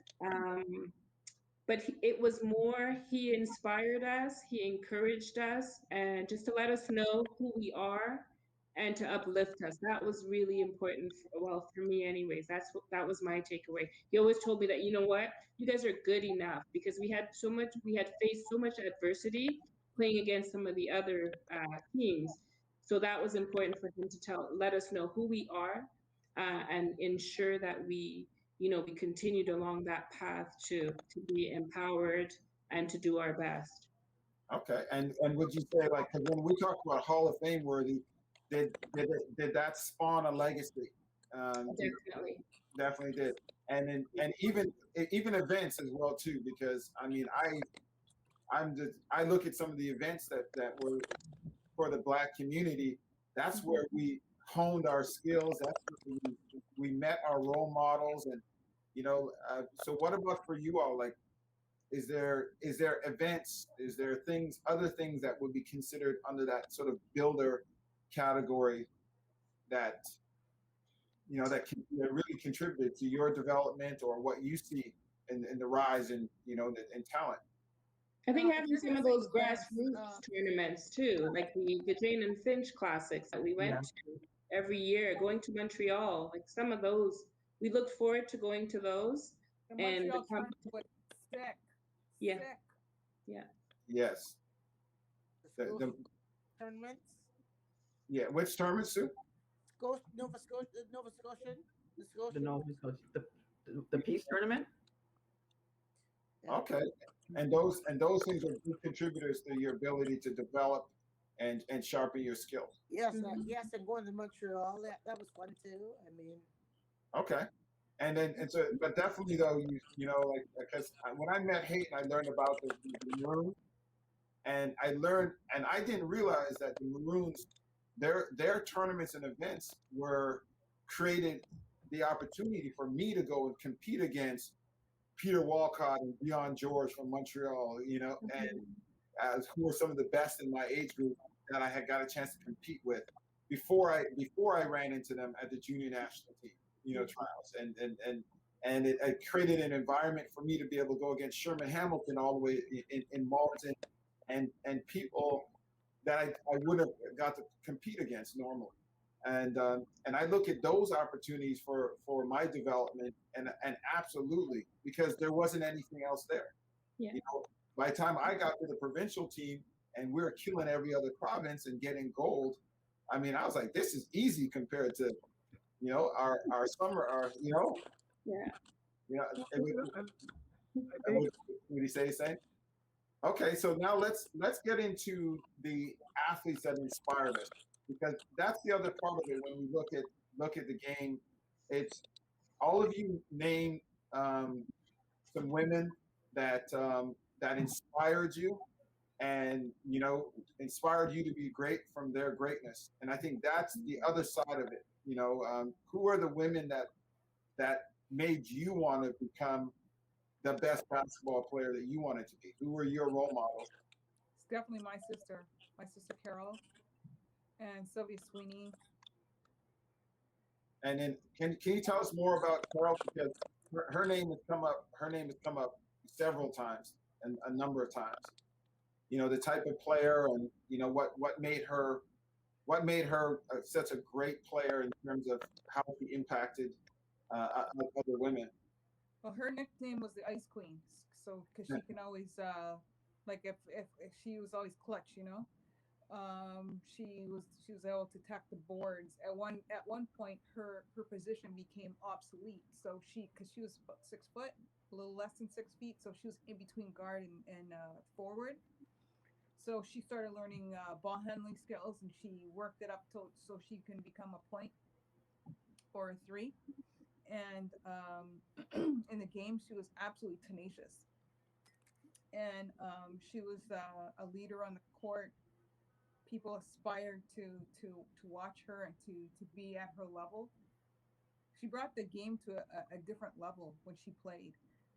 Speaker 5: But it was more, he inspired us, he encouraged us, and just to let us know who we are and to uplift us. That was really important, for me anyways. That was my takeaway. He always told me that, you know what, you guys are good enough, because we had faced so much adversity playing against some of the other teams. So that was important for him to let us know who we are, and ensure that we continued along that path to be empowered and to do our best.
Speaker 1: Okay, and would you say, like, because when we talk about Hall of Fame worthy, did that spawn a legacy?
Speaker 5: Definitely.
Speaker 1: Definitely did, and even events as well too. Because I mean, I look at some of the events that were for the Black community. That's where we honed our skills. That's where we met our role models, and so what about for you all? Like, is there events? Is there other things that would be considered under that sort of builder category that that really contributed to your development or what you see in the rise in in talent?
Speaker 5: I think having
Speaker 2: You're
Speaker 5: some of
Speaker 2: gonna
Speaker 5: those
Speaker 2: say yes,
Speaker 5: grassroots tournaments too, like the Jane and Finch Classics that we went to every year, going to Montreal, like some of those, we looked forward to going to those.
Speaker 2: the
Speaker 5: And
Speaker 2: Montreal tournament was sick.
Speaker 5: Yeah.
Speaker 2: Sick.
Speaker 5: Yeah.
Speaker 1: Yes.
Speaker 6: The school tournaments.
Speaker 1: Yeah. Which tournaments, Sue?
Speaker 6: Nova Scotian.
Speaker 3: The Nova Scotia, the peace tournament.
Speaker 6: Yeah.
Speaker 1: Okay. And those things are good contributors to your ability to develop and sharpen your skills.
Speaker 6: Yes, yes, and going to Montreal, that was fun too. I mean,
Speaker 1: Okay. But definitely though, like, because when I met Hayton, I learned about the Maroons, and I didn't realize that the Maroons, their tournaments and events were created the opportunity for me to go and compete against Peter Walcott and Dion George from Montreal, and who were some of the best in my age group that I had got a chance to compete with before I ran into them at the junior national team, trials, and it created an environment for me to be able to go against Sherman Hamilton all the way in Malton, and people that I wouldn't have got to compete against normally. And I look at those opportunities for my development, and absolutely, because there wasn't anything else there.
Speaker 5: Yeah.
Speaker 1: By the time I got to the provincial team and we were killing every other province and getting gold, I mean, I was like, this is easy compared to our summer,
Speaker 5: Yeah.
Speaker 1: Would he say the same? Okay, so now let's get into the athletes that inspired us, because that's the other part of it. When we look at the game, it's all of you name some women that inspired you, and inspired you to be great from their greatness. And I think that's the other side of it. Who are the women that made you want to become the best basketball player that you wanted to be? Who were your role models?
Speaker 2: It's definitely my sister Carol, and Sylvia Sweeney.
Speaker 1: And then can you tell us more about Carol, because her name has come up several times, and a number of times. The type of player, and what made her such a great player in terms of how she impacted other women.
Speaker 2: Well, her nickname was the Ice Queen, so because she can always like if she was always clutch, she was able to attack the boards. At one point, her position became obsolete. So because she was about 6 foot, a little less than 6 feet, so she was in between guard and forward. So she started learning ball handling skills, and she worked it up so she can become a point or a 3. And in the game, she was absolutely tenacious, and she was a leader on the court. people aspire to watch her and to be at her level. She brought the game to a different level when she played.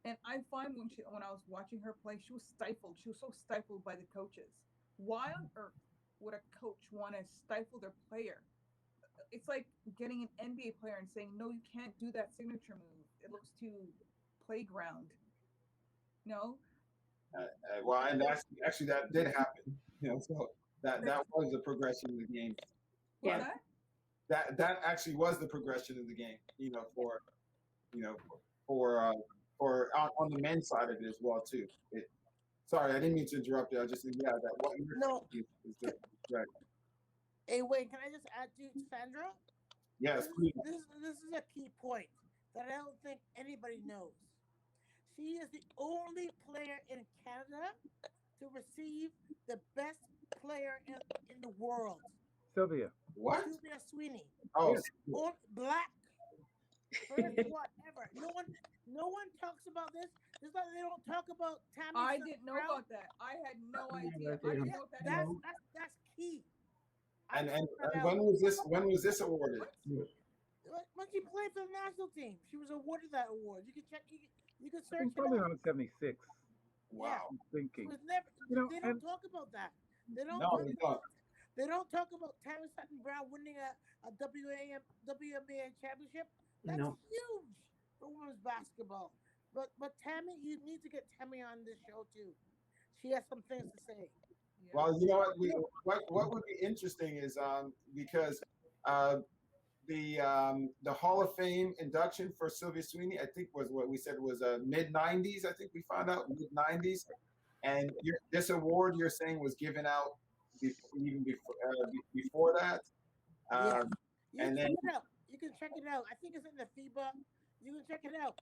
Speaker 2: And I find when I was watching her play, she was stifled. She was so stifled by the coaches. Why on earth would a coach want to stifle their player? It's like getting an NBA player and saying, "No, you can't do that signature move. It looks too playground." No,
Speaker 1: Well, and actually that did happen. So that was the progression of the game.
Speaker 2: what's
Speaker 5: Yeah.
Speaker 2: that?
Speaker 1: That actually was the progression of the game. You know for on the men's side of it as well too. Sorry, I didn't mean to interrupt you. I just yeah, that what you're
Speaker 6: No.
Speaker 1: saying is right.
Speaker 6: Hey, wait, can I just add to Sandra?
Speaker 1: Yes,
Speaker 6: This,
Speaker 1: please.
Speaker 6: this is a key point that I don't think anybody knows. She is the only player in Canada to receive the best player in the world.
Speaker 4: Sylvia.
Speaker 1: What?
Speaker 6: Sylvia Sweeney.
Speaker 1: Oh,
Speaker 6: Or black. First one ever. No one talks about this. Just like they don't talk about Tammy.
Speaker 2: I
Speaker 6: Sutton
Speaker 2: didn't know
Speaker 6: Brown.
Speaker 2: about that. I had no idea.
Speaker 4: idea.
Speaker 2: I didn't
Speaker 6: Yeah,
Speaker 2: know what that
Speaker 6: that's
Speaker 2: is.
Speaker 6: that's key. I
Speaker 1: and
Speaker 6: found that out.
Speaker 1: when was this awarded?
Speaker 6: When she played for the national team, she was awarded that award. You can check. You can
Speaker 4: I
Speaker 6: search
Speaker 4: think
Speaker 6: it
Speaker 4: probably
Speaker 6: out.
Speaker 4: on 76.
Speaker 1: Wow.
Speaker 4: I'm
Speaker 6: She
Speaker 4: thinking.
Speaker 6: was never. They don't
Speaker 4: And
Speaker 6: talk about that. They don't
Speaker 1: No,
Speaker 6: talk
Speaker 1: you
Speaker 6: about.
Speaker 1: don't.
Speaker 6: They don't talk about Tammy Sutton Brown winning a WNBA championship. That's
Speaker 3: No.
Speaker 6: huge for women's basketball. But Tammy, you need to get Tammy on this show too. She has some things to say.
Speaker 2: Yeah.
Speaker 1: Well, you know what would be interesting is because uh, the Hall of Fame induction for Sylvia Sweeney, I think was what we said was mid '90s. I think we found out mid '90s, and this award you're saying was given out even before that.
Speaker 6: Yeah,
Speaker 1: Um,
Speaker 6: you
Speaker 1: and
Speaker 6: can
Speaker 1: then
Speaker 6: check it out. You can check it out. I think it's in the FIBA. You can check it out.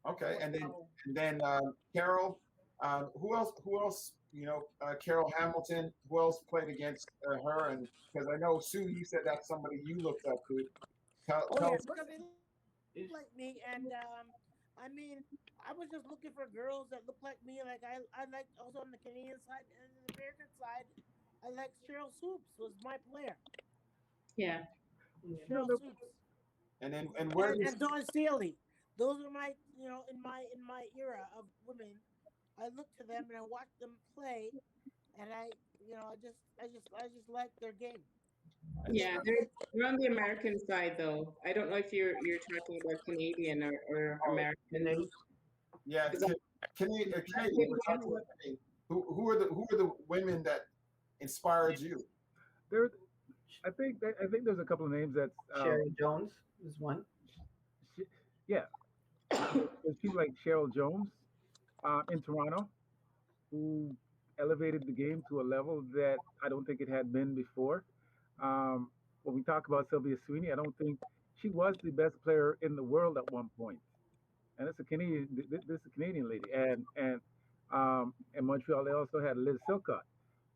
Speaker 1: okay,
Speaker 2: Wow.
Speaker 1: and then Carol. Who else? Who else? Carol Hamilton. Who else played against her? And because I know Sue, you said that's somebody you looked up to.
Speaker 6: Oh
Speaker 1: Tell
Speaker 6: yeah,
Speaker 1: us.
Speaker 6: because they look like me, and I mean, I was just looking for girls that look like me. Like I like also on the Canadian side and the American side, I like Cheryl Swoops was my player.
Speaker 5: Yeah.
Speaker 4: no,
Speaker 6: Cheryl
Speaker 4: no,
Speaker 6: Swoops
Speaker 1: And where do you
Speaker 6: and Dawn Staley. Those are my in my era of women. I looked to them and I watched them play, and I just like their game. They,
Speaker 5: Yeah,
Speaker 6: they,
Speaker 5: they're on the American side though. I don't know if you're talking about Canadian or American.
Speaker 3: Name?
Speaker 1: yeah,
Speaker 5: Because
Speaker 1: Canadian, we're talking about Canadian. Who are the women that inspired you?
Speaker 4: there. I think there's a couple of names that's
Speaker 3: Sherry Jones is one.
Speaker 4: sh- yeah. There's people like Cheryl Jones in Toronto who elevated the game to a level that I don't think it had been before. When we talk about Sylvia Sweeney, I don't think she was the best player in the world at one point. And it's a Canadian. This is a Canadian lady, and in Montreal they also had Liz Silcox.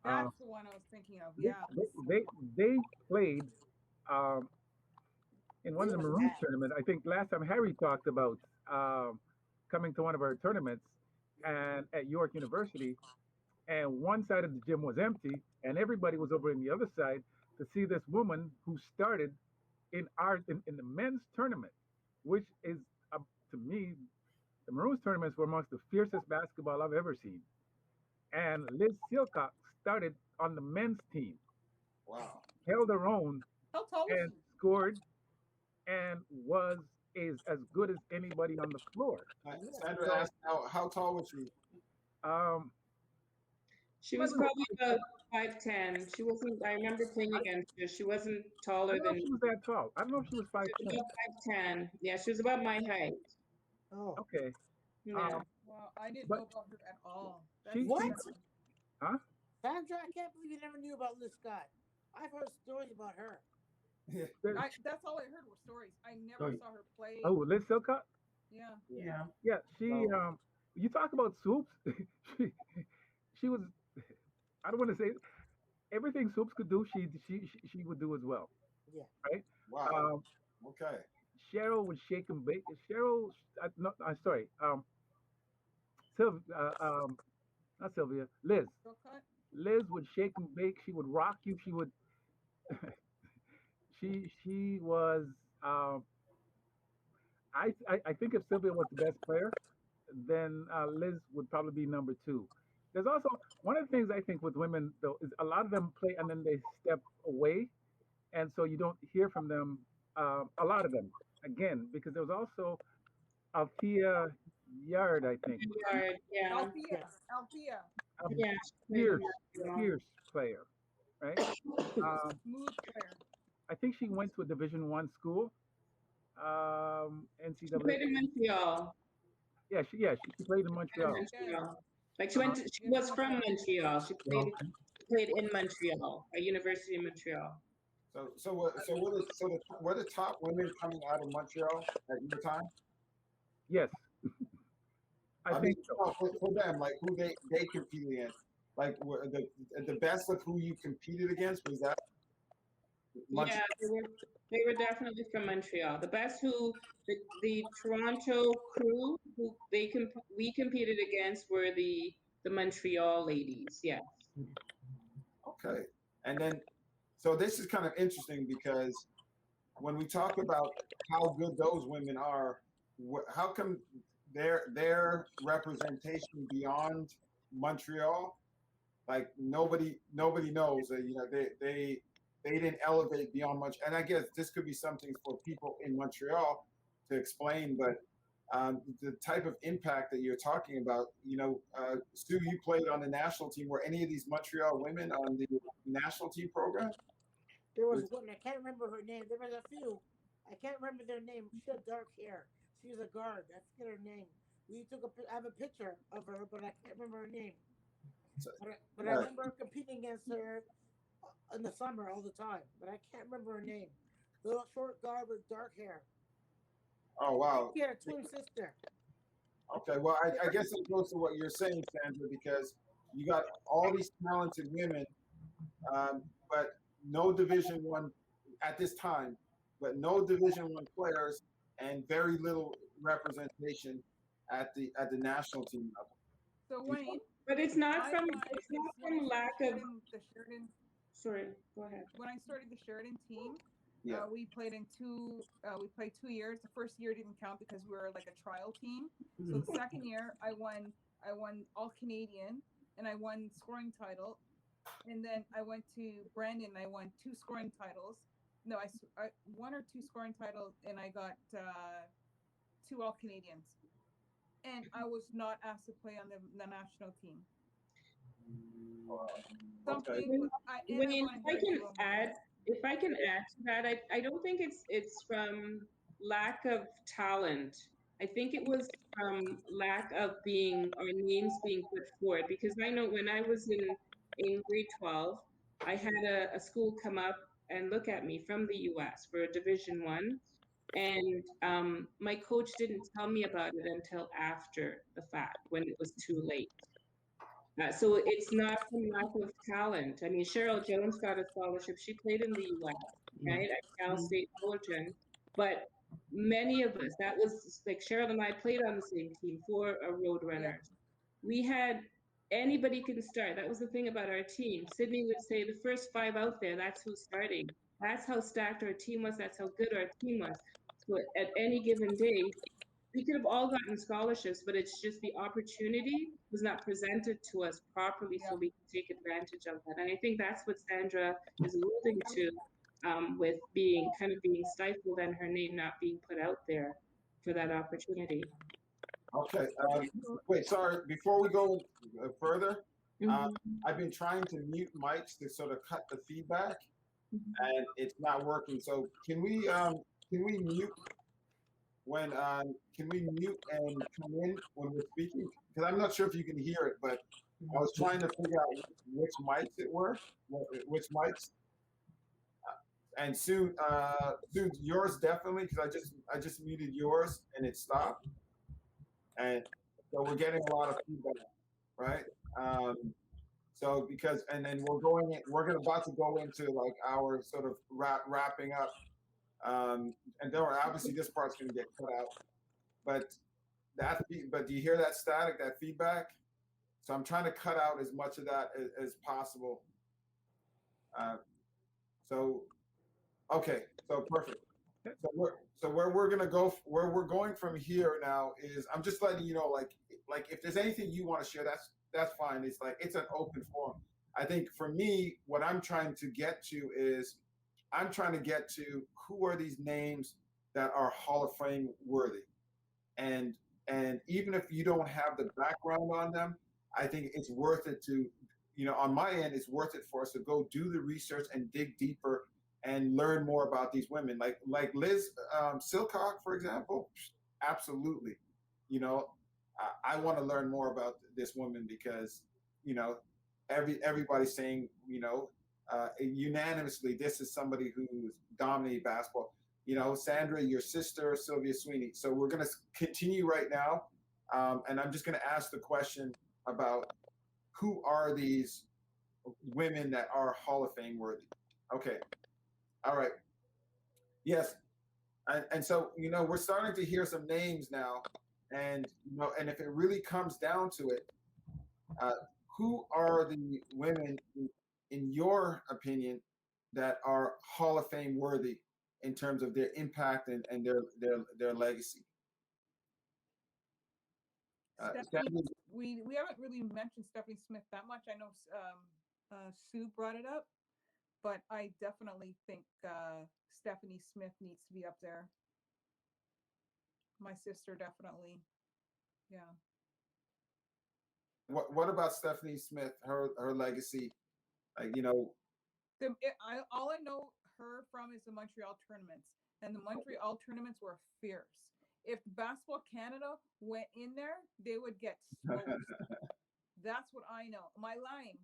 Speaker 4: Uh,
Speaker 2: That's the one I was thinking of.
Speaker 4: they,
Speaker 2: Yeah.
Speaker 4: they played um, in one of
Speaker 6: Liz
Speaker 4: the
Speaker 6: was
Speaker 4: Maroons
Speaker 6: bad.
Speaker 4: tournaments. I think last time Harry talked about coming to one of our tournaments and at York University, and one side of the gym was empty, and everybody was over in the other side to see this woman who started in the men's tournament, which is to me the Maroons tournaments were amongst the fiercest basketball I've ever seen. And Liz Silcox started on the men's team,
Speaker 1: Wow.
Speaker 4: held her own,
Speaker 2: How tall was
Speaker 4: and
Speaker 2: she?
Speaker 4: scored and is as good as anybody on the floor.
Speaker 1: Sandra
Speaker 4: So
Speaker 1: asked how tall was she?
Speaker 4: um,
Speaker 5: she
Speaker 4: might
Speaker 5: was
Speaker 4: be
Speaker 5: probably about 5'10". She wasn't. I remember playing against her. She wasn't
Speaker 4: I
Speaker 5: taller
Speaker 4: don't know
Speaker 5: than
Speaker 4: if
Speaker 5: me.
Speaker 4: she was that tall. I don't know if she was
Speaker 5: She
Speaker 4: five
Speaker 5: was
Speaker 4: ten.
Speaker 5: about 5'10". Yeah, she was about my height.
Speaker 6: Oh,
Speaker 4: Okay.
Speaker 5: Yeah.
Speaker 4: Um,
Speaker 2: Wow, I didn't know
Speaker 4: but
Speaker 2: about her at all. That's
Speaker 4: she
Speaker 6: what?
Speaker 2: incredible.
Speaker 4: huh?
Speaker 6: Sandra, I can't believe you never knew about Liz Scott. I've heard stories about her.
Speaker 4: There-
Speaker 2: That's all I heard were stories. I never
Speaker 3: Sorry.
Speaker 2: saw her play.
Speaker 4: Oh, Liz Silcox.
Speaker 2: Yeah.
Speaker 3: Yeah.
Speaker 4: Yeah, she.
Speaker 3: Well,
Speaker 4: You talk about swoops. she, she was. I don't want to say everything swoops could do. She would do as well,
Speaker 6: Yeah.
Speaker 4: right?
Speaker 1: Wow.
Speaker 4: Um,
Speaker 1: Okay.
Speaker 4: Cheryl would shake and bake. Cheryl, no, I'm sorry. Sylvia, not Sylvia. Liz.
Speaker 2: Girl cut.
Speaker 4: Liz would shake and bake. She would rock you. She would. She was. Um, I think if Sylvia was the best player, then Liz would probably be number two. There's also one of the things I think with women though is a lot of them play and then they step away, and so you don't hear from them. A lot of them again because there was also Althea Yard, I think,
Speaker 5: Yeah,
Speaker 2: Althea,
Speaker 6: Yes.
Speaker 2: Althea,
Speaker 4: a
Speaker 5: yeah.
Speaker 4: fierce, fierce player, right? Um,
Speaker 2: smooth player.
Speaker 4: I think she went to a Division 1 school,
Speaker 5: She played in
Speaker 4: NCAA.
Speaker 5: Montreal.
Speaker 4: She played in
Speaker 5: In
Speaker 4: Montreal.
Speaker 2: Yes,
Speaker 5: Montreal. Like
Speaker 4: Uh-huh.
Speaker 5: she
Speaker 2: yes,
Speaker 5: was from Montreal.
Speaker 4: Okay.
Speaker 5: She played in Montreal, a university in Montreal.
Speaker 1: Were the top women coming out of Montreal at your time?
Speaker 4: Yes, I
Speaker 1: I
Speaker 4: think
Speaker 1: mean,
Speaker 4: so.
Speaker 1: no, for them, like who they competed against, like the best of who you competed against was that Montreal.
Speaker 5: Yeah, they were definitely from Montreal. The best the Toronto crew who we competed against were the Montreal ladies. Yeah.
Speaker 1: Okay, and then so this is kind of interesting because when we talk about how good those women are, how come their representation beyond Montreal, like nobody knows that they didn't elevate beyond much. And I guess this could be something for people in Montreal to explain, but the type of impact that you're talking about, Stu, you played on the national team. Were any of these Montreal women on the national team program?
Speaker 6: There was one, I can't remember her name. There was a few. I can't remember their name. She had dark hair. She was a guard. I forget her name. I have a picture of her, but I can't remember her name. But I remember competing against her in the summer all the time. But I can't remember her name. The little short guard with dark hair.
Speaker 1: Oh wow.
Speaker 6: She had a twin sister.
Speaker 1: Okay, well, I guess it goes to what you're saying, Sandra, because you got all these talented women, but no Division 1 at this time, but no Division 1 players and very little representation at the national team level.
Speaker 2: So Wayne,
Speaker 5: But it's not
Speaker 2: I
Speaker 5: from
Speaker 2: won
Speaker 5: it's not
Speaker 2: when
Speaker 5: from
Speaker 2: I
Speaker 5: lack
Speaker 2: started
Speaker 5: of.
Speaker 2: the Sheridan.
Speaker 5: Sorry, go ahead.
Speaker 2: When I started the Sheridan team,
Speaker 1: Yeah.
Speaker 2: we played in two. We played 2 years. The first year didn't count because we were like a trial team. So the second year, I won All Canadian, and I won scoring title. And then I went to Brandon. And I won 2 scoring titles. No, I 1 or 2 scoring titles, and I got 2 All Canadians. And I was not asked to play on the national team.
Speaker 1: Okay.
Speaker 5: Wayne, if I can add to that, I don't think it's from lack of talent. I think it was from lack of our names being put forward. Because I know when I was in grade 12, I had a school come up and look at me from the US for a Division 1. And my coach didn't tell me about it until after the fact, when it was too late. So it's not from lack of talent. I mean, Cheryl Jones got a scholarship. She played in the US, right, at Cal State Fullerton. But many of us, that was like Cheryl and I played on the same team for a Roadrunners. We had anybody can start. That was the thing about our team. Sydney would say the first 5 out there, that's who's starting. That's how stacked our team was. That's how good our team was. So at any given day, we could have all gotten scholarships, but it's just the opportunity was not presented to us properly, so we can take advantage of that. And I think that's what Sandra is alluding to, with being stifled and her name not being put out there for that opportunity.
Speaker 1: Okay. Wait, sorry. Before we go further, I've been trying to mute mics to sort of cut the feedback, and it's not working. So can we mute when can we mute and come in when we're speaking? Because I'm not sure if you can hear it, but I was trying to figure out which mics it were, which mics. And soon, yours definitely, because I just muted yours and it stopped, and so we're getting a lot of feedback, right? So and then we're about to go into like our sort of wrapping up. And then obviously this part's going to get cut out, but do you hear that static, that feedback? So I'm trying to cut out as much of that as possible. Uh, so okay, so perfect. So where we're gonna go, where we're going from here now is, I'm just letting you know, like if there's anything you want to share, that's fine. It's like it's an open forum. I think for me, what I'm trying to get to is, I'm trying to get to who are these names that are Hall of Fame worthy, and even if you don't have the background on them, I think it's worth it to, on my end, it's worth it for us to go do the research and dig deeper and learn more about these women, like Liz Silcox, for example. Absolutely, you know, I want to learn more about this woman because, you know, everybody's saying, unanimously, this is somebody who's dominated basketball. Sandra, your sister, Sylvia Sweeney. So we're going to continue right now. And I'm just going to ask the question about who are these women that are Hall of Fame worthy? Okay. All right. Yes. And so, we're starting to hear some names now. And, and if it really comes down to it, who are the women, in your opinion, that are Hall of Fame worthy in terms of their impact and their legacy?
Speaker 2: Stephanie, we haven't really mentioned Stephanie Smith that much. I know Sue brought it up, but I definitely think Stephanie Smith needs to be up there. My sister, definitely. Yeah.
Speaker 1: What about Stephanie Smith, her legacy?
Speaker 2: All I know her from is the Montreal tournaments, and the Montreal tournaments were fierce. If Basketball Canada went in there, they would get smoked. That's what I know. Am I lying?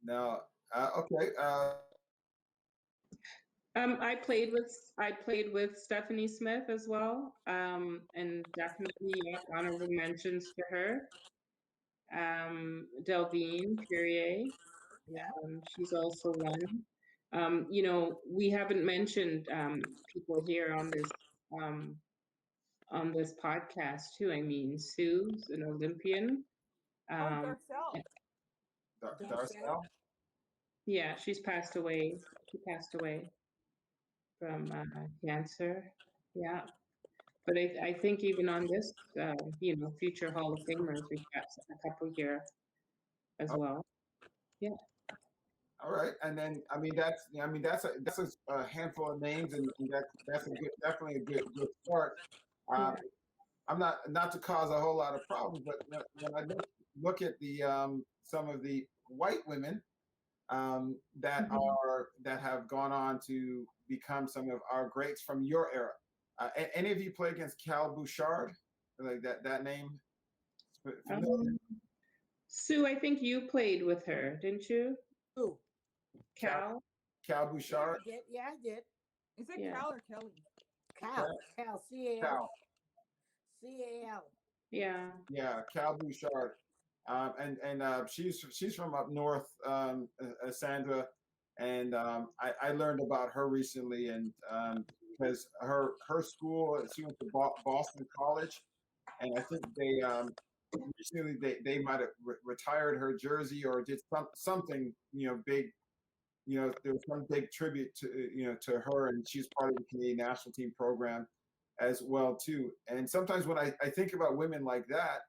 Speaker 1: No. Okay.
Speaker 5: I played with Stephanie Smith as well, and definitely honorable mentions to her. Delvine Perrier,
Speaker 6: Yeah.
Speaker 5: she's also one. We haven't mentioned people here on this podcast too. I mean, Sue's an Olympian.
Speaker 2: Garcelle.
Speaker 1: Darcel?
Speaker 5: Yeah, she's passed away. She passed away from cancer. Yeah. But I think even on this, future Hall of Famers, we've got a couple here as well. Yeah.
Speaker 1: All right, and then that's a handful of names, and that's definitely a good start.
Speaker 5: Yeah.
Speaker 1: I'm not to cause a whole lot of problems, but when I look at the some of the white women that have gone on to become some of our greats from your era. Any of you play against Cal Bouchard? Like that name?
Speaker 5: Sue, I think you played with her, didn't you?
Speaker 6: Who?
Speaker 5: Cal?
Speaker 1: Cal Bouchard?
Speaker 6: Yeah, I did.
Speaker 2: Is it
Speaker 5: Yeah.
Speaker 2: Cal or Kelly?
Speaker 6: Cal. C-A-L.
Speaker 1: Cal.
Speaker 6: C-A-L.
Speaker 5: Yeah.
Speaker 1: Yeah, Cal Bouchard. And she's from up north, Sandra, and I learned about her recently, and because her school, she went to Boston College, and I think they recently they might have retired her jersey or did something big. There was some big tribute to her, and she's part of the Canadian national team program as well too. And sometimes when I think about women like that,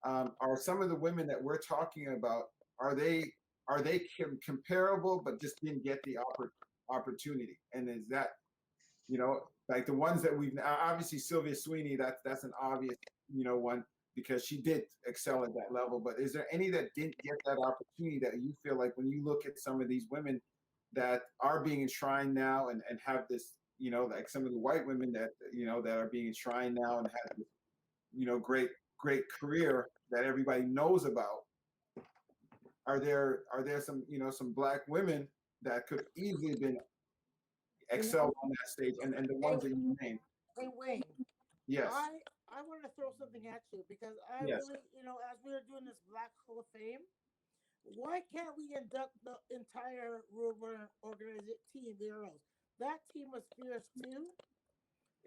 Speaker 1: are some of the women that we're talking about, are they comparable but just didn't get the opportunity? And is that like the ones that we've obviously Sylvia Sweeney, that's an obvious one because she did excel at that level. But is there any that didn't get that opportunity that you feel like when you look at some of these women that are being enshrined now and have this, like some of the white women that that are being enshrined now and have this great career that everybody knows about? Are there some some black women that could easily been excel on that stage, and the ones that you named?
Speaker 6: Hey, Wayne.
Speaker 1: Yes.
Speaker 6: I want to throw something at you because I
Speaker 1: Yes.
Speaker 6: really, as we were doing this Black Hall of Fame, why can't we induct the entire Roadrunner organization team there? That team was fierce too.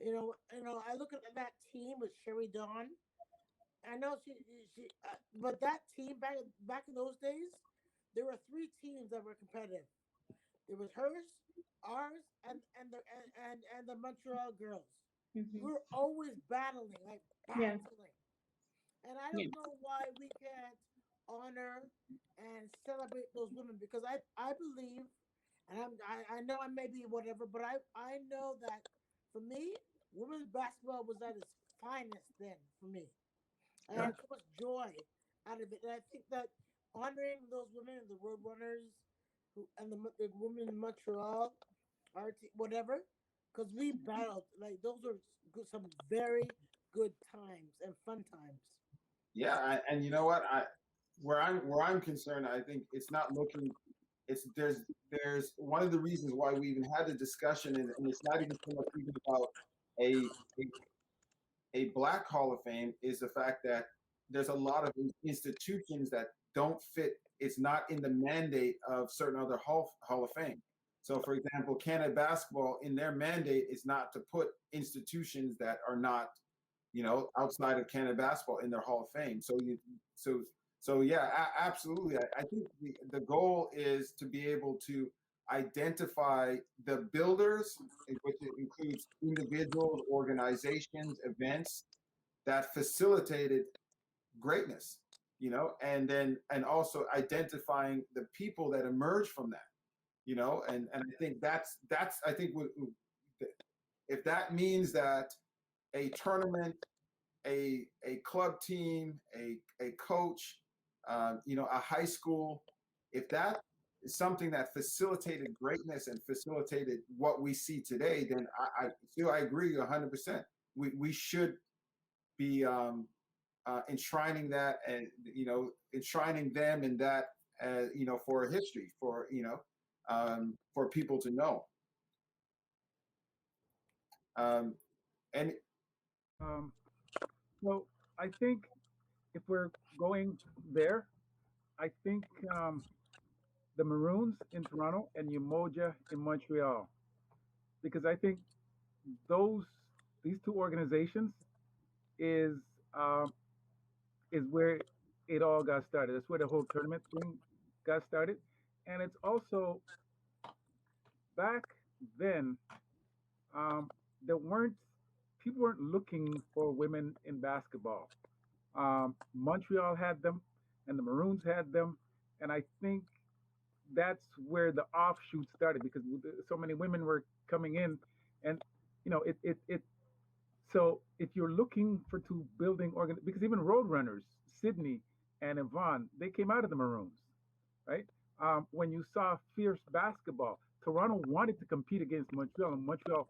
Speaker 6: I look at that team with Sherrydawn I know but that team back in those days, there were three teams that were competitive. There was hers, ours, and the Montreal girls. We
Speaker 5: Hmm.
Speaker 6: were always battling, like
Speaker 5: Yeah.
Speaker 6: battling. And I
Speaker 5: Yeah.
Speaker 6: don't know why we can't honor and celebrate those women because I believe, and I know I may be whatever, but I know that for me, women's basketball was at its finest then for me. I
Speaker 1: Yeah.
Speaker 6: had so much joy out of it, and I think that honoring those women, the road runners, and the women in Montreal, whatever, because we battled like those were some very good times and fun times.
Speaker 1: Yeah, and you know what? Where I'm concerned, I think it's not looking. It's there's one of the reasons why we even had the discussion, and it's not even so much even about a, a a Black Hall of Fame is the fact that there's a lot of institutions that don't fit. It's not in the mandate of certain other Hall of Fame. So, for example, Canada Basketball in their mandate is not to put institutions that are not, outside of Canada Basketball in their Hall of Fame. So so yeah, absolutely. I think the goal is to be able to identify the builders, which includes individuals, organizations, events that facilitated greatness, and also identifying the people that emerge from that, and I think that's I think if that means that a tournament, a club team, a coach, a high school, if that is something that facilitated greatness and facilitated what we see today, then I agree 100%. We should be enshrining that, and enshrining them in that, for a history, for people to know. And
Speaker 4: Um, so I think if we're going there, I think the Maroons in Toronto and Umoja in Montreal, because I think those these two organizations is um, is where it all got started. That's where the whole tournament thing got started, and it's also back then. Um, there weren't People weren't looking for women in basketball. Montreal had them, and the Maroons had them, and I think that's where the offshoot started because so many women were coming in, and it. So if you're looking for two building because even Roadrunners, Sydney and Yvonne, they came out of the Maroons, right? When you saw fierce basketball, Toronto wanted to compete against Montreal, and Montreal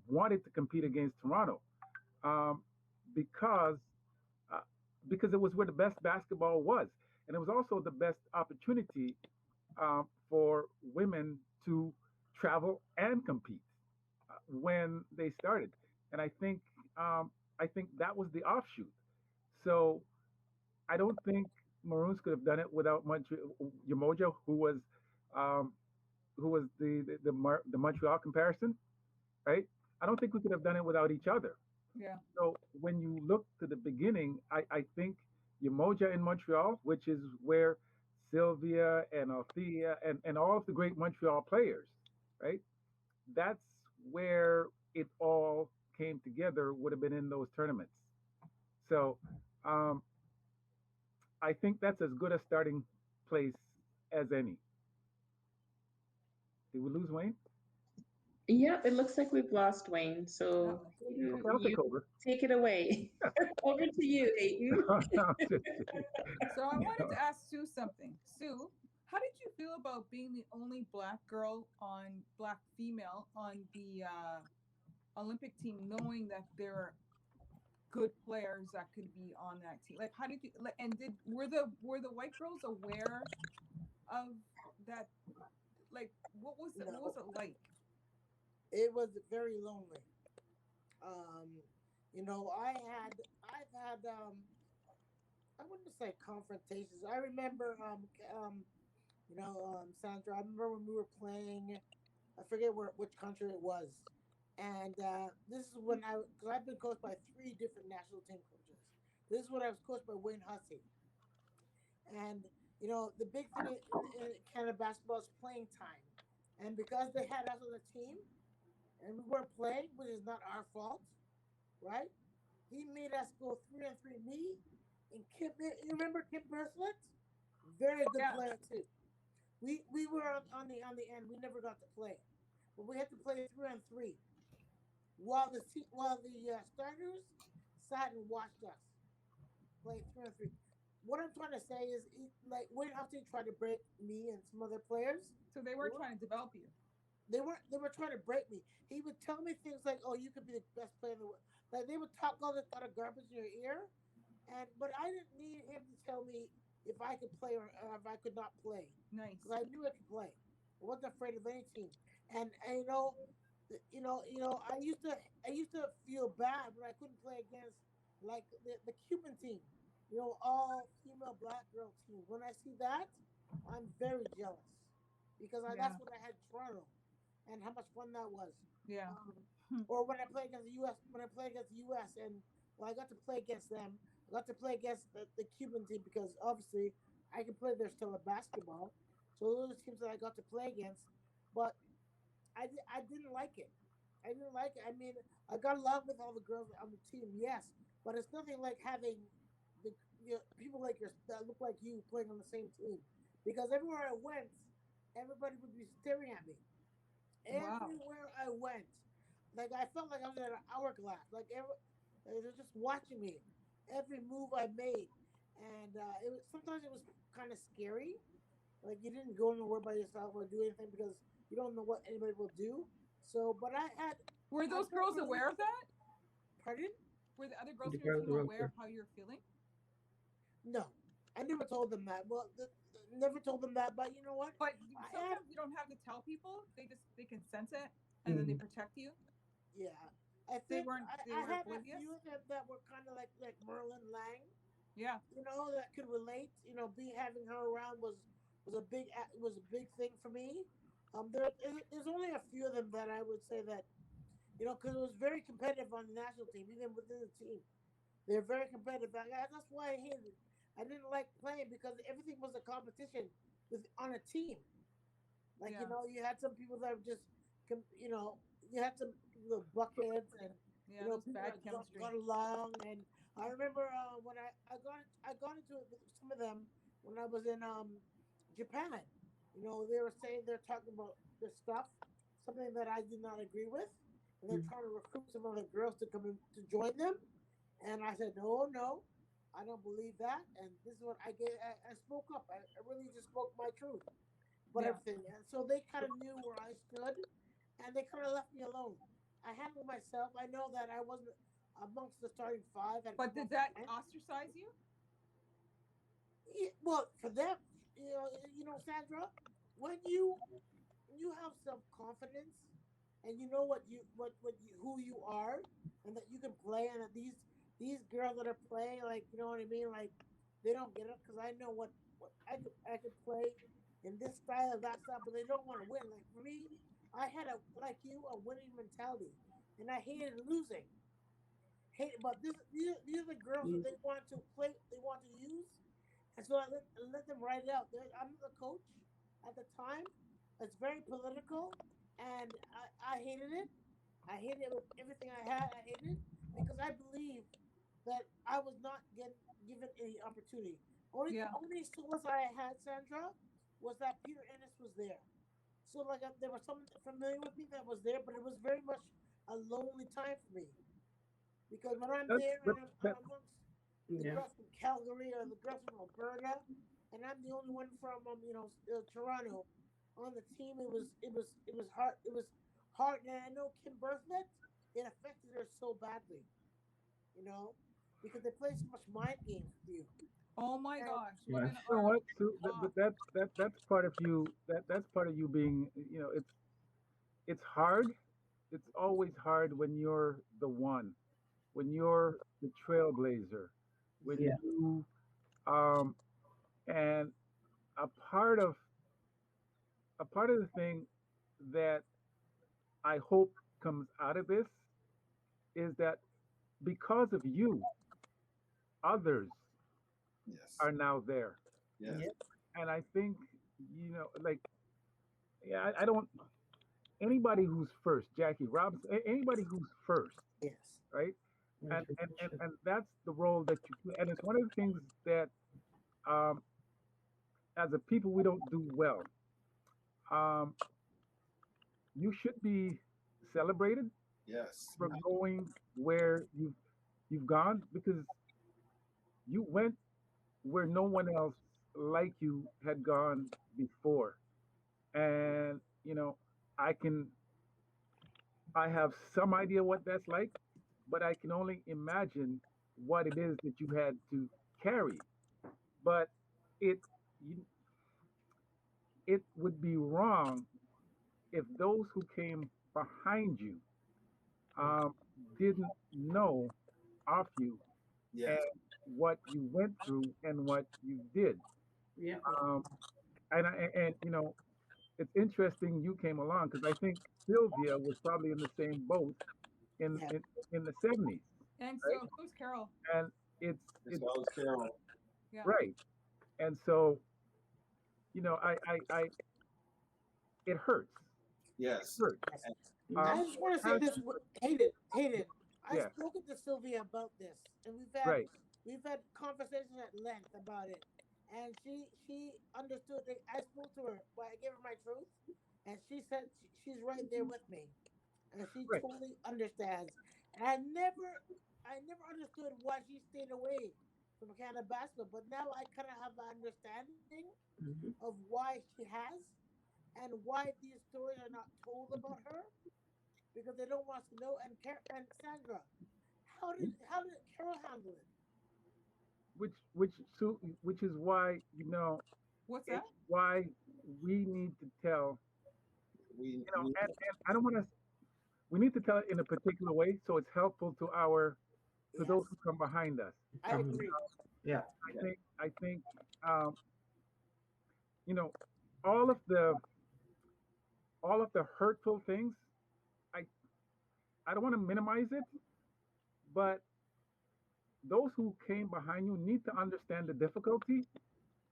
Speaker 4: wanted to compete against Toronto um, because uh, because it was where the best basketball was, and it was also the best opportunity for women to travel and compete when they started. And um, I think that was the offshoot. So I don't think Maroons could have done it without Umoja, um, who was the Montreal comparison, right? I don't think we could have done it without each other.
Speaker 2: Yeah.
Speaker 4: So when you look to the beginning, I think Umoja in Montreal, which is where Sylvia and Althea and all of the great Montreal players, right? That's where it all came together, would have been in those tournaments. So um, I think that's as good a starting place as any. Did we lose Wayne?
Speaker 5: Yep, it looks like we've lost Wayne. So
Speaker 4: Okay, I'll
Speaker 5: you
Speaker 4: take over.
Speaker 5: take it away. Over to you, Hayton.
Speaker 2: So I wanted to ask Sue something. Sue, how did you feel about being the only black female on the Olympic team, knowing that there are good players that could be on that team? Like, how did you? And were the white girls aware of that? Like, what was
Speaker 6: No,
Speaker 2: it like?
Speaker 6: it was very lonely. Um, I've had I wouldn't say confrontations. I remember Sandra. I remember when we were playing. I forget which country it was, and this is when because I've been coached by three different national team coaches. This is when I was coached by Wayne Hussey. And the big thing in Canada basketball is playing time. And because they had us on the team and we weren't playing, which is not our fault, right? He made us go 3-on-3. Me and Kim, you remember Kim Berthlet? Very good
Speaker 2: Yeah.
Speaker 6: player too. We were on the end. We never got to play, but we had to play 3-on-3 while the starters sat and watched us play 3-on-3. What I'm trying to say is, like Wayne Houghton tried to break me and some other players.
Speaker 2: So they
Speaker 6: They
Speaker 2: weren't
Speaker 6: were
Speaker 2: trying to develop you.
Speaker 6: they were trying to break me. He would tell me things like, "Oh, you could be the best player in the world." Like they would talk all this kind of garbage in your ear, but I didn't need him to tell me if I could play or if I could not play,
Speaker 2: Nice.
Speaker 6: because I knew I could play. I wasn't afraid of any team, and I used to feel bad when I couldn't play against like the Cuban team, all female black girl team. When I see that, I'm very jealous because
Speaker 2: Yeah.
Speaker 6: that's what I had in Toronto, and how much fun that was.
Speaker 2: Yeah.
Speaker 6: Um, or when I play against the U.S. When I play against the U.S. and I got to play against them. I got to play against the Cuban team because obviously I can play their style of basketball. So those are the teams that I got to play against, but I didn't like it. I didn't like it. I mean, I got along with all the girls on the team, yes, but it's nothing like having the people like your that look like you playing on the same team. Because everywhere I went, everybody would be staring at me.
Speaker 2: Wow.
Speaker 6: Everywhere I went, like I felt like I was at an hourglass. They were just watching me, every move I made, and sometimes it was kind of scary. Like you didn't go nowhere by yourself or do anything because you don't know what anybody will do. So, but
Speaker 2: Were
Speaker 6: I
Speaker 2: those
Speaker 6: felt
Speaker 2: girls
Speaker 6: really.
Speaker 2: aware of that?
Speaker 6: Pardon?
Speaker 2: Were the other girls
Speaker 3: The
Speaker 2: on your
Speaker 3: girls
Speaker 2: team
Speaker 3: were
Speaker 2: aware
Speaker 3: okay.
Speaker 2: of how you're feeling?
Speaker 6: No, I never told them that. Well, never told them that. But you know what?
Speaker 2: But
Speaker 6: I had,
Speaker 2: sometimes you don't have to tell people. They can sense it, and then they
Speaker 3: Mhm.
Speaker 2: protect you.
Speaker 6: yeah. I
Speaker 2: They
Speaker 6: think
Speaker 2: weren't. They
Speaker 6: I
Speaker 2: were
Speaker 6: had a
Speaker 2: oblivious.
Speaker 6: few of them that were kind of like Merlin Lang.
Speaker 2: Yeah.
Speaker 6: That could relate. Being having her around was a big thing for me. There's only a few of them that I would say that because it was very competitive on the national team, even within the team. They're very competitive. That's why I hated it. I didn't like playing because everything was a competition on a team. Like
Speaker 2: Yeah.
Speaker 6: you had some people that were just, you had some little buckheads and
Speaker 2: Yeah. Those
Speaker 6: people
Speaker 2: bad
Speaker 6: that got
Speaker 2: chemistry.
Speaker 6: along. And I remember when I got into it with some of them when I was in Japan. They were saying they're talking about this stuff, something that I did not agree with, and they're trying to recruit some other girls to come in to join them. And I said, no, no, I don't believe that. And this is what I get. I spoke up. I really just spoke my truth but
Speaker 2: Yeah.
Speaker 6: everything. And so they kind of knew where I stood, and they kind of left me alone. I handled myself. I know that I wasn't amongst the starting five. I'd
Speaker 2: But
Speaker 6: come
Speaker 2: did
Speaker 6: off the
Speaker 2: that
Speaker 6: bench.
Speaker 2: ostracize you?
Speaker 6: Well, for them, Sandra, when you have self confidence, and you know who you are, and that you can play, and that these girls that are playing, like what I mean, like they don't get it because I know what I could play in this style of that style, but they don't want to win. Like for me, I had a winning mentality, and I hated losing. But these are the girls that they want to play, they want to use, and so I let them write it out. I'm the coach at the time. It's very political, and I hated it. I hated it with everything I had. I hated it because I believed that I was not given any opportunity.
Speaker 2: Yeah.
Speaker 6: Only solace I had, Sandra, was that Peter Ennis was there. So like there was someone familiar with me that was there, but it was very much a lonely time for me because when I'm
Speaker 4: That,
Speaker 6: there
Speaker 4: that,
Speaker 6: and
Speaker 4: that,
Speaker 6: I'm amongst the
Speaker 3: Yeah.
Speaker 6: girls from Calgary or the girls from Alberta, and I'm the only one from Toronto on the team. It was hard. It was hard, and I know Kim Berthlet. It affected her so badly, you know, because they play so much mind games with you.
Speaker 2: Oh my
Speaker 6: And
Speaker 2: gosh.
Speaker 3: Yeah.
Speaker 2: Women
Speaker 4: you know
Speaker 2: are
Speaker 4: what? So
Speaker 2: off.
Speaker 4: that's part of you. That's part of you being. It's hard. It's always hard when you're the one, when you're the trailblazer, when
Speaker 6: yeah,
Speaker 3: Yeah.
Speaker 4: you um and a part of the thing that I hope comes out of this is that because of you, others
Speaker 1: Yes.
Speaker 4: are now there.
Speaker 1: Yes.
Speaker 3: Yep.
Speaker 4: And I think, like, yeah, I don't, anybody who's first, Jackie Robinson, anybody who's first,
Speaker 6: Yes.
Speaker 4: right?
Speaker 3: That's
Speaker 4: And that's the role that you play. And it's one of the things that, um, as a people, we don't do well. Um, you should be celebrated
Speaker 1: Yes.
Speaker 4: for going where you've gone because you went where no one else like you had gone before. And I can I have some idea what that's like, but I can only imagine what it is that you had to carry. But it you, it would be wrong if those who came behind you um, didn't know of you and
Speaker 1: Yes.
Speaker 4: what you went through and what you did.
Speaker 3: yeah.
Speaker 4: Um, and it's interesting you came along because I think Sylvia was probably in the same boat in
Speaker 6: Yeah.
Speaker 4: in, in the 70s,
Speaker 2: And
Speaker 4: right?
Speaker 2: so who's Carol?
Speaker 4: And it's
Speaker 1: As
Speaker 4: it's
Speaker 1: well as Carol.
Speaker 2: Yeah.
Speaker 4: right. And so I it hurts. It
Speaker 1: Yes.
Speaker 4: hurts.
Speaker 6: Yes.
Speaker 1: And
Speaker 4: Um,
Speaker 6: I just want to say this,
Speaker 4: passion,
Speaker 6: Hayden. I've
Speaker 4: yeah,
Speaker 6: spoken to Sylvia about this, and
Speaker 4: right,
Speaker 6: we've had conversations at length about it. And she understood. That I spoke to her, but I gave her my truth, and she said she's right there with me, and she
Speaker 4: right.
Speaker 6: totally understands. And I never understood why she stayed away from Canada basketball, but now I kind of have an understanding
Speaker 3: Mhm.
Speaker 6: of why she has and why these stories are not told about her because they don't want us to know. And and Sandra, how did Carol handle it?
Speaker 4: Which is why
Speaker 2: What's that?
Speaker 4: it's why we need to tell
Speaker 1: we
Speaker 4: and I don't want to we need to tell it in a particular way so it's helpful to
Speaker 6: Yes,
Speaker 4: those who come behind us.
Speaker 6: I
Speaker 3: Come,
Speaker 6: agree.
Speaker 3: yeah.
Speaker 4: I think um, you know all of the hurtful things. I I don't want to minimize it, but those who came behind you need to understand the difficulty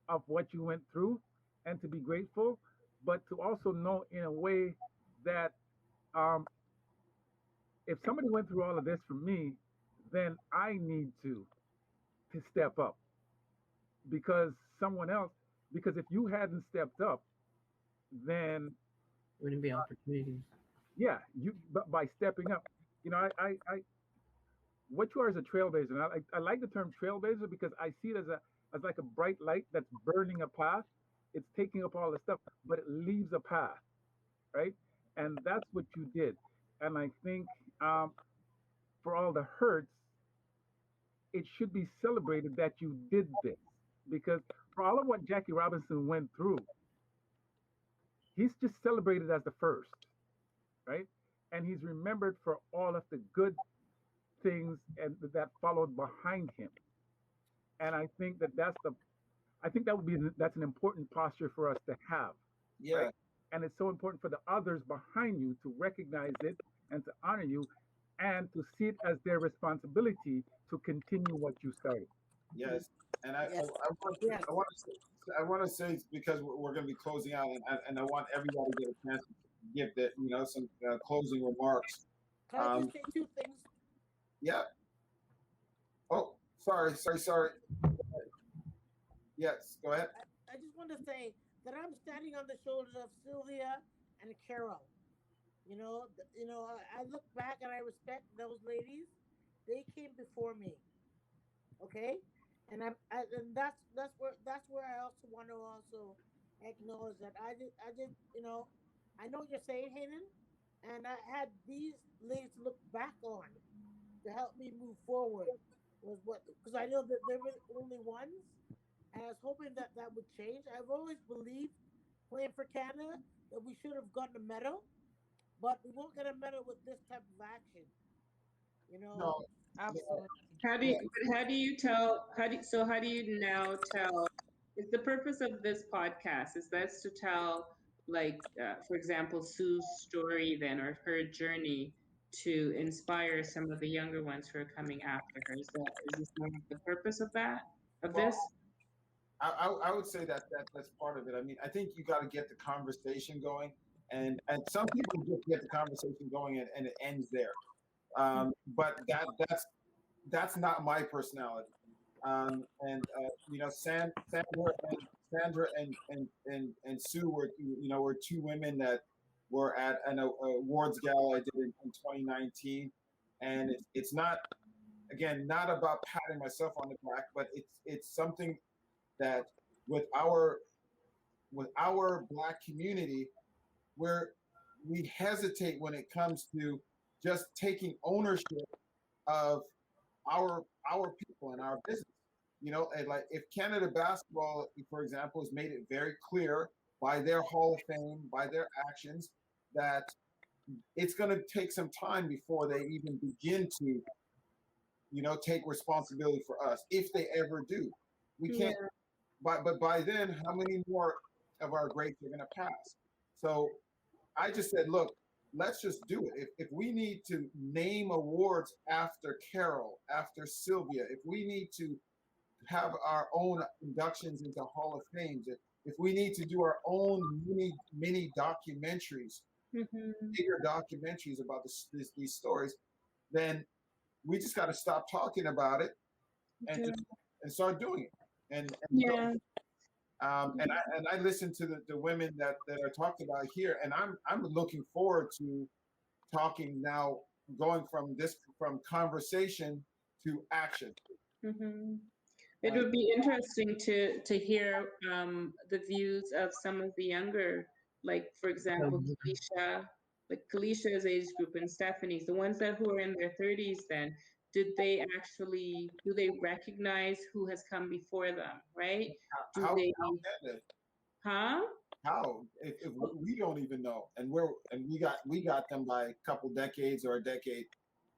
Speaker 4: of what you went through and to be grateful, but to also know in a way that um, if somebody went through all of this for me, then I need to step up because someone else. Because if you hadn't stepped up, then
Speaker 3: Wouldn't be opportunities.
Speaker 4: yeah, you but by stepping up, I what you are as a trailblazer. And I like the term trailblazer because I see it as like a bright light that's burning a path. It's taking up all the stuff, but it leaves a path, right? And that's what you did. And I think um, for all the hurts, it should be celebrated that you did this because for all of what Jackie Robinson went through, he's just celebrated as the first, right? And he's remembered for all of the good things and that followed behind him. And I think that's an important posture for us to have, right?
Speaker 1: yeah.
Speaker 4: And it's so important for the others behind you to recognize it and to honor you and to see it as their responsibility to continue what you started.
Speaker 1: Yes. And
Speaker 6: Yes, yes.
Speaker 1: I want to say because we're going to be closing out, and I want everybody to get a chance to give that some closing remarks.
Speaker 6: Can I
Speaker 1: Um,
Speaker 6: just say two things?
Speaker 1: yeah. Oh, sorry. Yes, go ahead.
Speaker 6: I just want to say that I'm standing on the shoulders of Sylvia and Carol. I look back and I respect those ladies. They came before me, okay, and that's where I also want to also acknowledge that I know what you're saying, Hayden, and I had these ladies to look back on to help me move forward was what because I know that they were the only ones, and I was hoping that that would change. I've always believed playing for Canada that we should have gotten a medal, but we won't get a medal with this type of action. You know,
Speaker 1: No,
Speaker 2: Absolutely.
Speaker 1: yeah,
Speaker 5: How do you tell, how do you now tell, is the purpose of this podcast, is that's to tell, like, for example, Sue's story then, or her journey, to inspire some of the younger ones who are coming after her. Is this more of the purpose of that, of
Speaker 1: Well,
Speaker 5: this?
Speaker 1: I would say that's part of it. I mean, I think you got to get the conversation going, and some people just get the conversation going and it ends there. But that's not my personality. And Sandra and Sue were two women that were at an awards gala I did in 2019, and it's not, again, not about patting myself on the back, but it's something that with our Black community, where we hesitate when it comes to just taking ownership of our people and our business. And like if Canada Basketball, for example, has made it very clear by their Hall of Fame, by their actions, that it's going to take some time before they even begin to, take responsibility for us, if they ever do. We can't. But by then, how many more of our greats are going to pass? So I just said, look, let's just do it. If we need to name awards after Carol, after Sylvia, if we need to have our own inductions into Hall of Fames, if we need to do our own mini documentaries, bigger documentaries about these stories, then we just got to stop talking about it and start doing it. And I listen to the women that are talked about here, and I'm looking forward to talking now, going from conversation to action.
Speaker 5: It would be interesting to hear the views of some of the younger, like for example, Kalisha's age group and Stephanie's, the ones who are in their 30s. Then, do they recognize who has come before them? Right?
Speaker 1: How can they?
Speaker 5: Huh?
Speaker 1: How? If we don't even know, and we got them by a couple decades or a decade,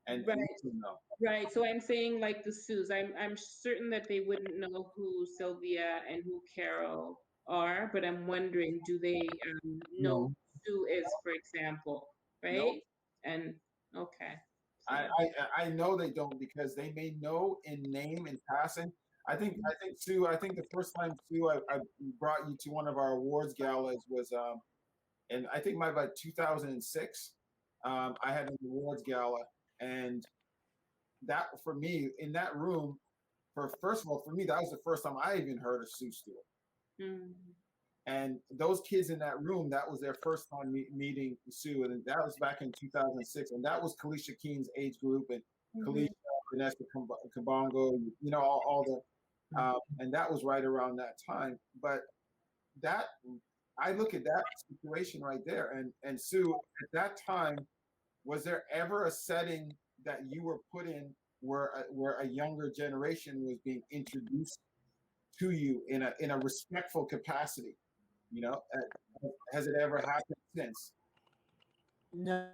Speaker 1: and
Speaker 5: right.
Speaker 1: We don't know.
Speaker 5: Right. So I'm saying like the Sues. I'm certain that they wouldn't know who Sylvia and who Carol are, but I'm wondering, do they know who Sue is, for example? Right?
Speaker 1: No.
Speaker 5: And okay. So.
Speaker 1: I know they don't, because they may know in name and passing. I think Sue. I think the first time, Sue, I brought you to one of our awards galas was and I think about 2006. I had an awards gala, and that, for me, in that room, first of all, for me, that was the first time I even heard of Sue Stewart. And those kids in that room, that was their first time meeting Sue, and that was back in 2006, and that was Kalisha Keen's age group, and Kalisha, Vanessa Kabongo, all the, and that was right around that time. But that, I look at that situation right there, and Sue, at that time, was there ever a setting that you were put in where a younger generation was being introduced to you in a respectful capacity? Has it ever happened since?
Speaker 6: No.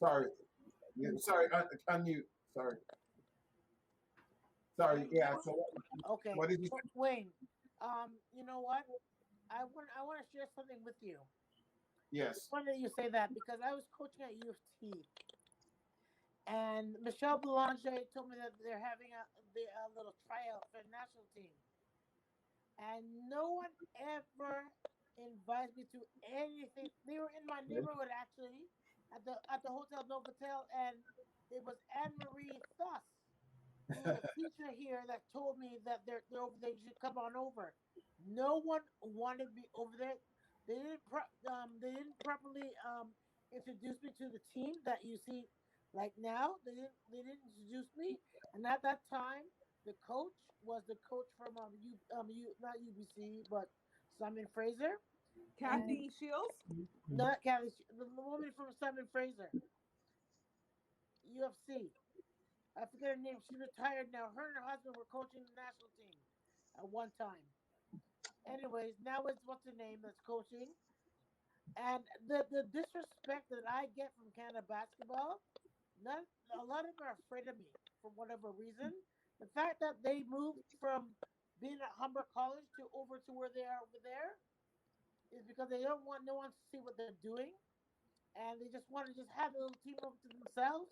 Speaker 1: Sorry, unmute. Sorry. Yeah. So
Speaker 6: Okay.
Speaker 1: what did you say?
Speaker 6: Wayne, you know what? I want to share something with you.
Speaker 1: Yes.
Speaker 6: It's funny that you say that, because I was coaching at U of T, and Michelle Boulanger told me that they're having a little tryout for the national team, and no one ever invited me to anything. They were in my neighborhood, actually, at the Hotel Novotel, and it was Anne Marie Thuss, who was a teacher here, that told me that they're over there. You should come on over. No one wanted me over there. They didn't properly introduce me to the team that you see like now. They didn't introduce me, and at that time, the coach was the coach from not UBC, but Simon Fraser.
Speaker 2: Kathy Shields?
Speaker 6: Not Kathy, the woman from Simon Fraser, UFC. I forget her name. She's retired now. Her and her husband were coaching the national team at one time. Anyways, now it's what's her name that's coaching. And the disrespect that I get from Canada basketball, a lot of them are afraid of me for whatever reason. The fact that they moved from being at Humber College to over to where they are over there is because they don't want no one to see what they're doing. and they just want to just have a little team up to themselves,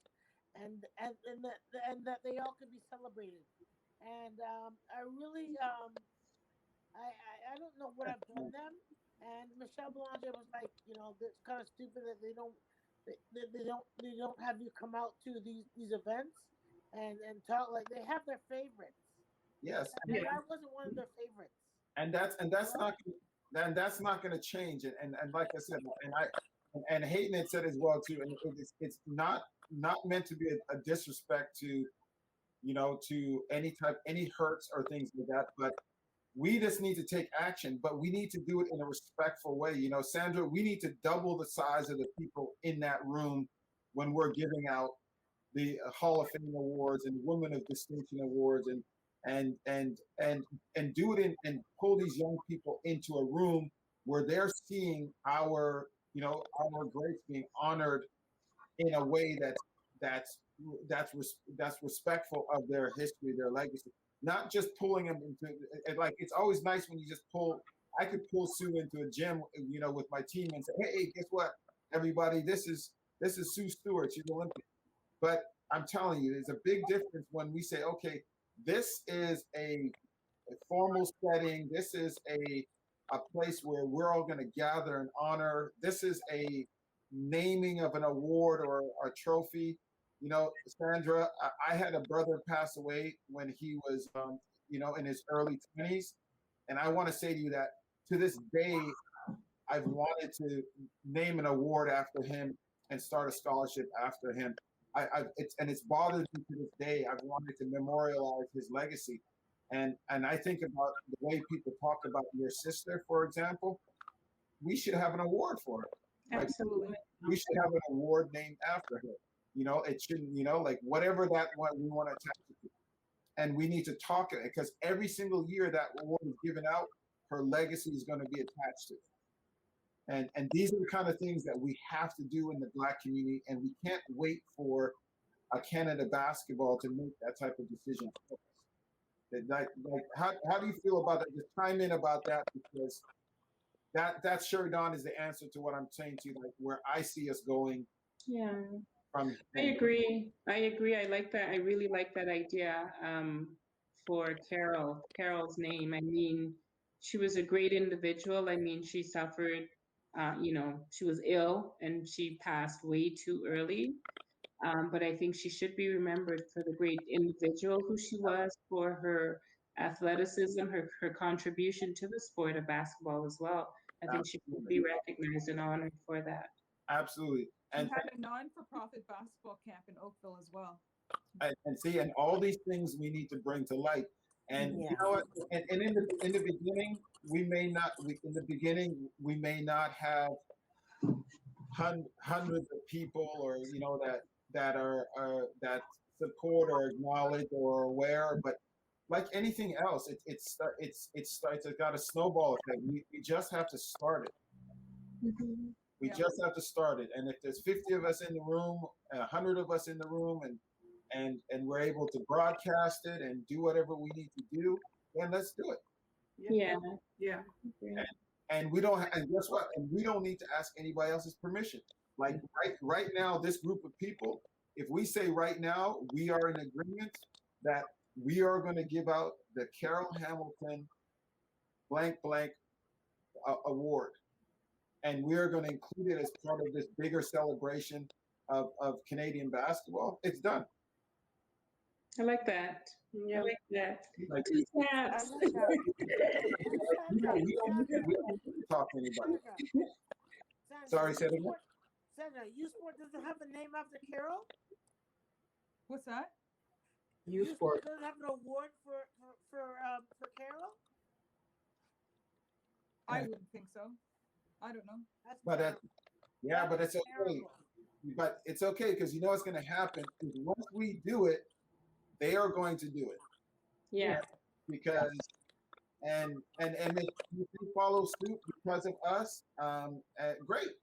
Speaker 6: and that they all could be celebrated. And I really I don't know what I've done them. And Michelle Belanger was like, it's kind of stupid that they don't have you come out to these events and talk, like they have their favorites.
Speaker 1: Yes,
Speaker 6: And I wasn't one of their favorites.
Speaker 1: that's not going to change. And like I said, and Hayden had said as well too. And it's not meant to be a disrespect to to any hurts or things like that. But we just need to take action. But we need to do it in a respectful way. Sandra, we need to double the size of the people in that room when we're giving out the Hall of Fame awards and Women of Distinction awards and do it and pull these young people into a room where they're seeing our greats being honored in a way that's respectful of their history, their legacy, not just pulling them into like it's always nice when you just pull. I could pull Sue into a gym, with my team and say, hey, guess what, everybody, this is Sue Stewart, she's Olympian. But I'm telling you, there's a big difference when we say, okay, this is a formal setting. This is a place where we're all going to gather and honor. This is a naming of an award or a trophy. Sandra, I had a brother pass away when he was, in his early 20s. And I want to say to you that to this day, I've wanted to name an award after him and start a scholarship after him. It's bothered me to this day. I've wanted to memorialize his legacy. And I think about the way people talk about your sister, for example. We should have an award for her.
Speaker 5: Absolutely.
Speaker 1: We should have an award named after her. It shouldn't, like whatever that one we want to attach it to. And we need to talk it because every single year that award is given out, her legacy is going to be attached to it. And these are the kind of things that we have to do in the Black community, and we can't wait for a Canada Basketball to make that type of decision for us. Like how do you feel about that? Just chime in about that, because that Sherrydawn is the answer to what I'm saying to you, like where I see us going.
Speaker 5: Yeah. I agree. I like that. I really like that idea for Carol's name. I mean, she was a great individual. I mean, she suffered, she was ill and she passed way too early. But I think she should be remembered for the great individual who she was, for her athleticism, her contribution to the sport of basketball as well. I think she should be recognized and honored for that.
Speaker 1: Absolutely.
Speaker 2: And had a non-for-profit basketball camp in Oakville as well.
Speaker 1: And all these things we need to bring to light. And you know what? And in the beginning, we may not have hundreds of people, or that support or acknowledge or aware. But like anything else, it's got a snowball effect. We just have to start it.
Speaker 5: Mm-hmm.
Speaker 1: We just have to start it. And if there's 50 of us in the room, 100 of us in the room, and we're able to broadcast it and do whatever we need to do, then let's do it.
Speaker 3: Yeah.
Speaker 1: And we don't. And guess what? And we don't need to ask anybody else's permission. Like right now, this group of people, if we say right now we are in agreement that we are going to give out the Carol Hamilton blank award, and we're going to include it as part of this bigger celebration of Canadian basketball, it's done.
Speaker 5: I like that. I like that.
Speaker 1: Like,
Speaker 5: Two snaps.
Speaker 1: we don't need to talk to anybody. Sorry, say it again.
Speaker 6: Sandra, U-Sport doesn't have a name after Carol?
Speaker 2: What's that?
Speaker 3: U-Sport
Speaker 6: doesn't have an award for Carol?
Speaker 2: I wouldn't think so. I don't know.
Speaker 1: But it's okay. But it's okay, because you know what's going to happen is once we do it, they are going to do it.
Speaker 5: Yeah.
Speaker 1: Because and if you follow suit because of us, great.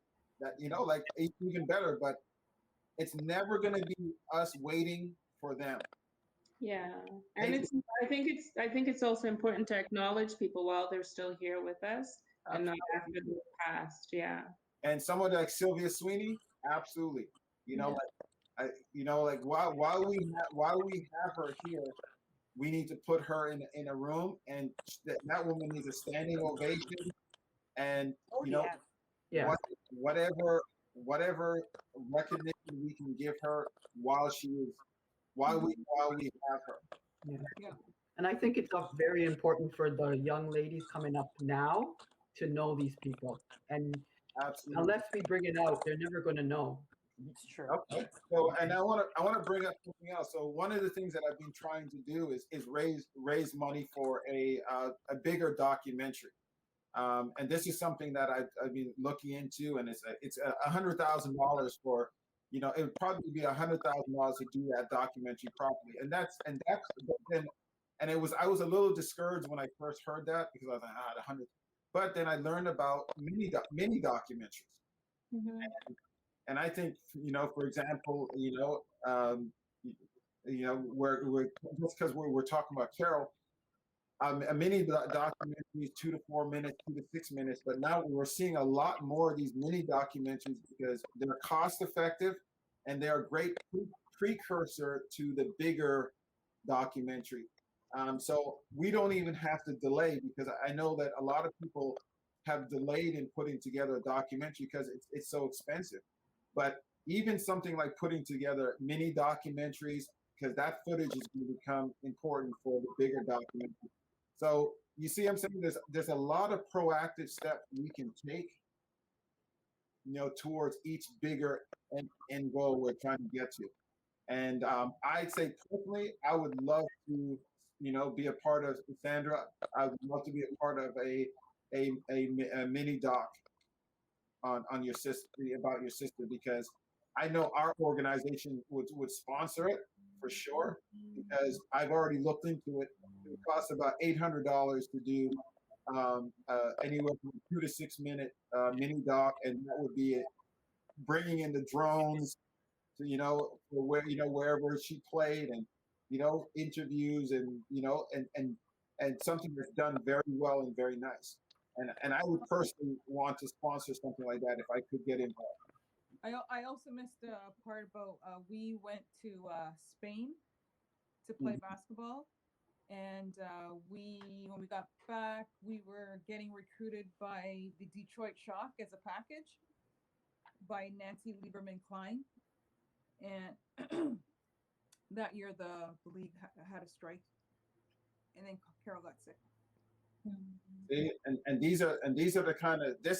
Speaker 1: That like even better. But it's never going to be us waiting for them.
Speaker 5: Yeah, and I think it's also important to acknowledge people while they're still here with us. And not after the past. Yeah.
Speaker 1: And someone like Sylvia Sweeney, Absolutely. You know,
Speaker 2: Yeah.
Speaker 1: like while we have her here, we need to put her in a room, and that woman needs a standing ovation, and
Speaker 6: Oh
Speaker 1: you know
Speaker 6: yeah.
Speaker 3: Yeah.
Speaker 1: what whatever recognition we can give her while she is while we have her.
Speaker 3: Yeah.
Speaker 2: Yeah.
Speaker 3: And I think it's very important for the young ladies coming up now to know these people. And
Speaker 1: Absolutely.
Speaker 3: unless we bring it out, they're never going to know.
Speaker 6: It's true.
Speaker 1: Okay. So, and I want to bring up something else. So, one of the things that I've been trying to do is raise money for a bigger documentary. And this is something that I've been looking into, and it's $100,000 for, it would probably be $100,000 to do that documentary properly. And I was a little discouraged when I first heard that, because I was like, 100. But then I learned about mini documentaries.
Speaker 2: Mm-hmm.
Speaker 1: And I think, for example, we're just because we're talking about Carol, a mini documentary is 2 to 4 minutes, 2 to 6 minutes. But now we're seeing a lot more of these mini documentaries because they're cost effective, and they're a great precursor to the bigger documentary. So we don't even have to delay, because I know that a lot of people have delayed in putting together a documentary because it's so expensive. But even something like putting together mini documentaries, because that footage is going to become important for the bigger documentary. So you see, I'm saying there's a lot of proactive steps we can take, towards each bigger end goal we're trying to get to. And I'd say personally, I would love to, be a part of, Sandra. I would love to be a part of a mini doc on your sister, about your sister, because I know our organization would sponsor it for sure, because I've already looked into it. It would cost about $800 to do anywhere from 2 to 6 minute mini doc, and that would be it. Bringing in the drones to, for wherever she played, and interviews, and and something that's done very well and very nice. And I would personally want to sponsor something like that if I could get involved.
Speaker 2: I also missed a part about we went to Spain to play basketball, and when we got back, we were getting recruited by the Detroit Shock as a package by Nancy Lieberman Klein, and that year the league had a strike, and then Carol got sick.
Speaker 1: See, and these are this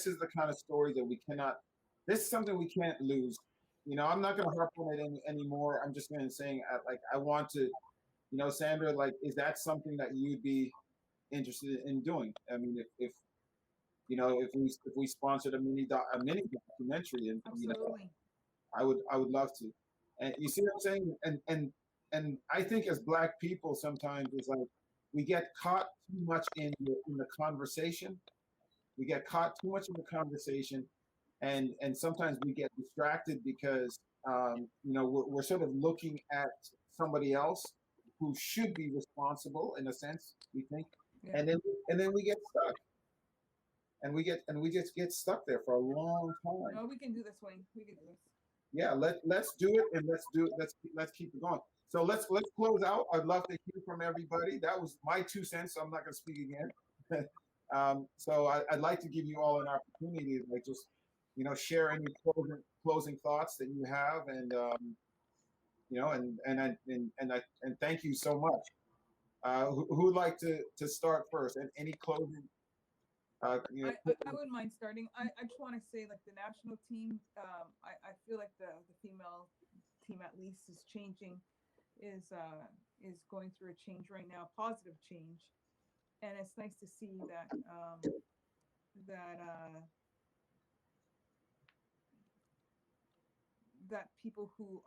Speaker 1: is the kind of story that we cannot. This is something we can't lose. I'm not going to harp on it anymore. I'm just going to say, I want to, Sandra, is that something that you'd be interested in doing? I mean, if we sponsored a mini documentary, and
Speaker 2: Absolutely.
Speaker 1: I would love to. And you see what I'm saying? And I think as Black people, sometimes it's like we get caught too much in the conversation. We get caught too much in the conversation, and sometimes we get distracted because we're sort of looking at somebody else who should be responsible, in a sense, we think,
Speaker 2: Yeah.
Speaker 1: and then we get stuck. And we just get stuck there for a long time.
Speaker 2: No, we can do this, Wayne. We can do this.
Speaker 1: Yeah, let's do it, and let's keep it going. So let's close out. I'd love to hear from everybody. That was my 2 cents, so I'm not going to speak again. So I'd like to give you all an opportunity to just share any closing thoughts that you have, and and thank you so much. Who would like to start first? And any closing?
Speaker 2: I wouldn't mind starting. I just want to say, like, the national team, I feel like the female team, at least, is changing, is going through a change right now, positive change, and it's nice to see that that people who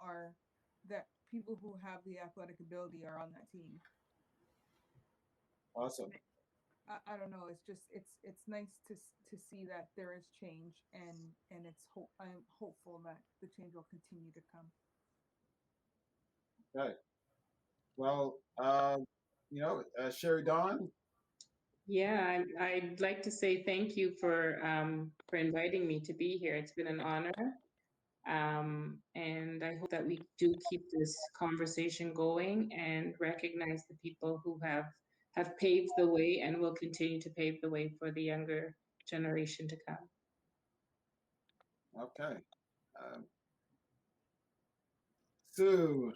Speaker 2: have the athletic ability are on that team.
Speaker 1: Awesome.
Speaker 2: I don't know. It's just it's nice to see that there is change, and I'm hopeful that the change will continue to come.
Speaker 1: Okay. Well, Sherrydawn.
Speaker 5: Yeah, I'd like to say thank you for inviting me to be here. It's been an honor. And I hope that we do keep this conversation going and recognize the people who have paved the way and will continue to pave the way for the younger generation to come.
Speaker 1: Okay. Sue.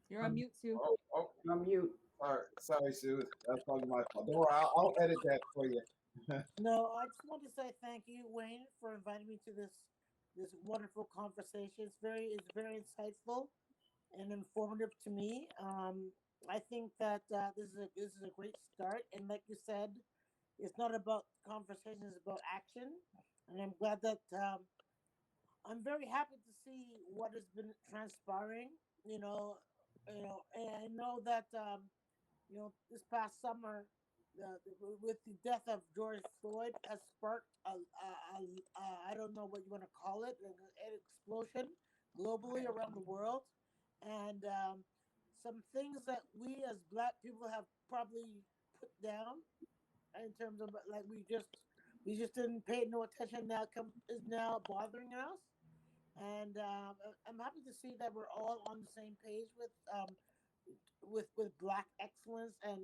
Speaker 2: You're on mute, Sue.
Speaker 1: Oh,
Speaker 3: I'm mute.
Speaker 1: sorry, Sue. That's probably my fault. Don't worry, I'll edit that for you.
Speaker 6: No, I just want to say thank you, Wayne, for inviting me to this wonderful conversation. It's very insightful and informative to me. I think that this is a great start, and like you said, it's not about conversation; it's about action. And I'm glad that I'm very happy to see what has been transpiring. And I know that this past summer, with the death of George Floyd, has sparked I don't know what you want to call it, an explosion globally around the world, and some things that we as Black people have probably put down in terms of like we just didn't pay no attention. Is now bothering us, and I'm happy to see that we're all on the same page with Black excellence, and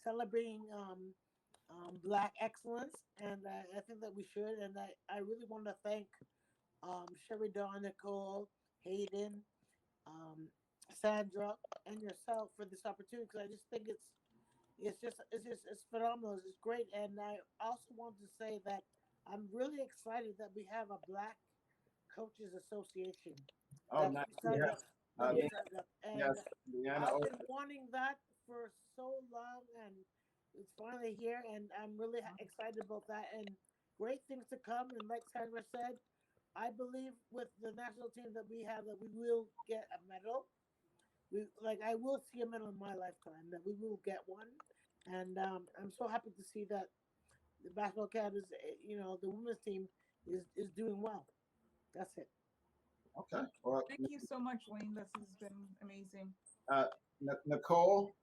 Speaker 6: celebrating Black excellence, and I think that we should. And I really want to thank Sherrydawn, Nicole, Hayden, um, Sandra, and yourself for this opportunity, because I just think it's phenomenal. It's great, and I also want to say that I'm really excited that we have a Black Coaches Association.
Speaker 1: Oh, nice.
Speaker 3: Yes.
Speaker 6: And
Speaker 1: Yes, Leanna.
Speaker 6: I've been wanting that for so long, and it's finally here, and I'm really excited about that, and great things to come. And like Sandra said, I believe with the national team that we have, that we will get a medal. I will see a medal in my lifetime, that we will get one, and I'm so happy to see that the basketball Canada's, the women's team is doing well. That's it.
Speaker 1: Okay. Well,
Speaker 2: Thank you so much, Wayne. This has been amazing.
Speaker 1: Nicole.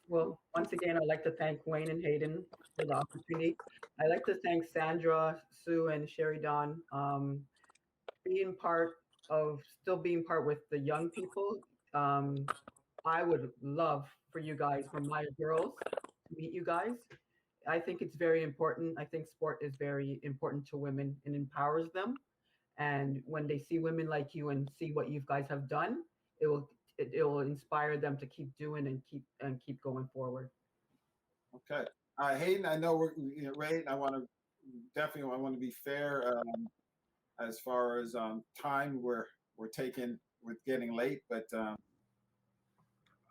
Speaker 3: Well, once again, I'd like to thank Wayne and Hayden for the opportunity. I'd like to thank Sandra, Sue, and Sherrydawn, still being part with the young people. I would love for you guys, for my girls, to meet you guys. I think it's very important. I think sport is very important to women and empowers them. And when they see women like you and see what you guys have done, it will inspire them to keep doing and keep going forward.
Speaker 1: Okay. Hayden, I know we're right. I want to be fair as far as time. We're getting late, but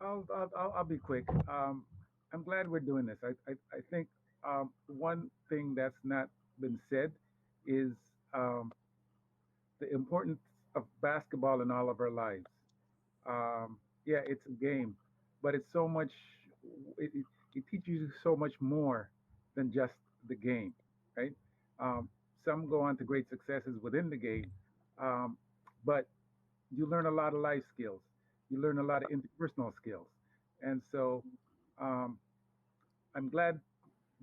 Speaker 4: I'll be quick. I'm glad we're doing this. I think one thing that's not been said is the importance of basketball in all of our lives. Yeah, it's a game, but it's so much. It teaches you so much more than just the game, right? Um, some go on to great successes within the game, um, but you learn a lot of life skills. You learn a lot of interpersonal skills, and so um, I'm glad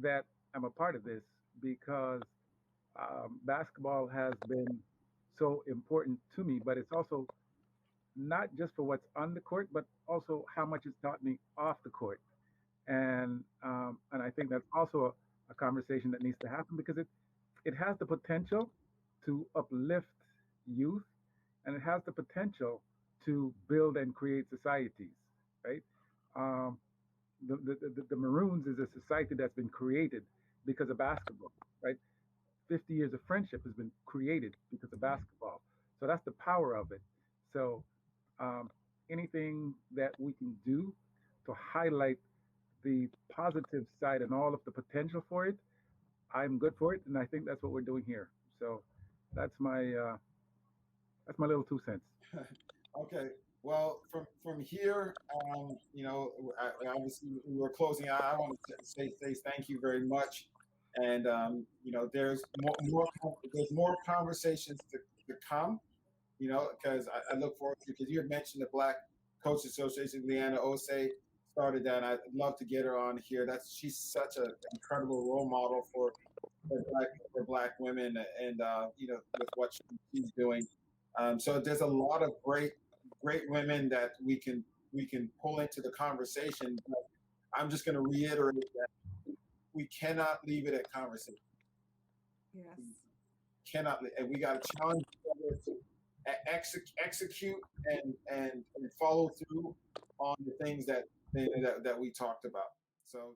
Speaker 4: that I'm a part of this because basketball has been so important to me, but it's also not just for what's on the court, but also how much it's taught me off the court. And I think that's also a conversation that needs to happen because it has the potential to uplift youth, and it has the potential to build and create societies, right? Um, the Maroons is a society that's been created because of basketball, right? 50 years of friendship has been created because of basketball. So that's the power of it. So um, anything that we can do to highlight the positive side and all of the potential for it, I'm good for it, and I think that's what we're doing here. So that's my little 2 cents.
Speaker 1: okay. Well, from here, obviously we're closing out. I want to say thank you very much, and there's more conversations to come. Because I look forward to, because you had mentioned the Black Coach Association. Leanna Osei started that. I'd love to get her on here. She's such an incredible role model for for black women, and with what she's doing. So there's a lot of great women that we can pull into the conversation. But I'm just going to reiterate that we cannot leave it at conversation.
Speaker 2: Yes.
Speaker 1: Cannot, and we got to challenge each other to execute and follow through on the things that we talked about. So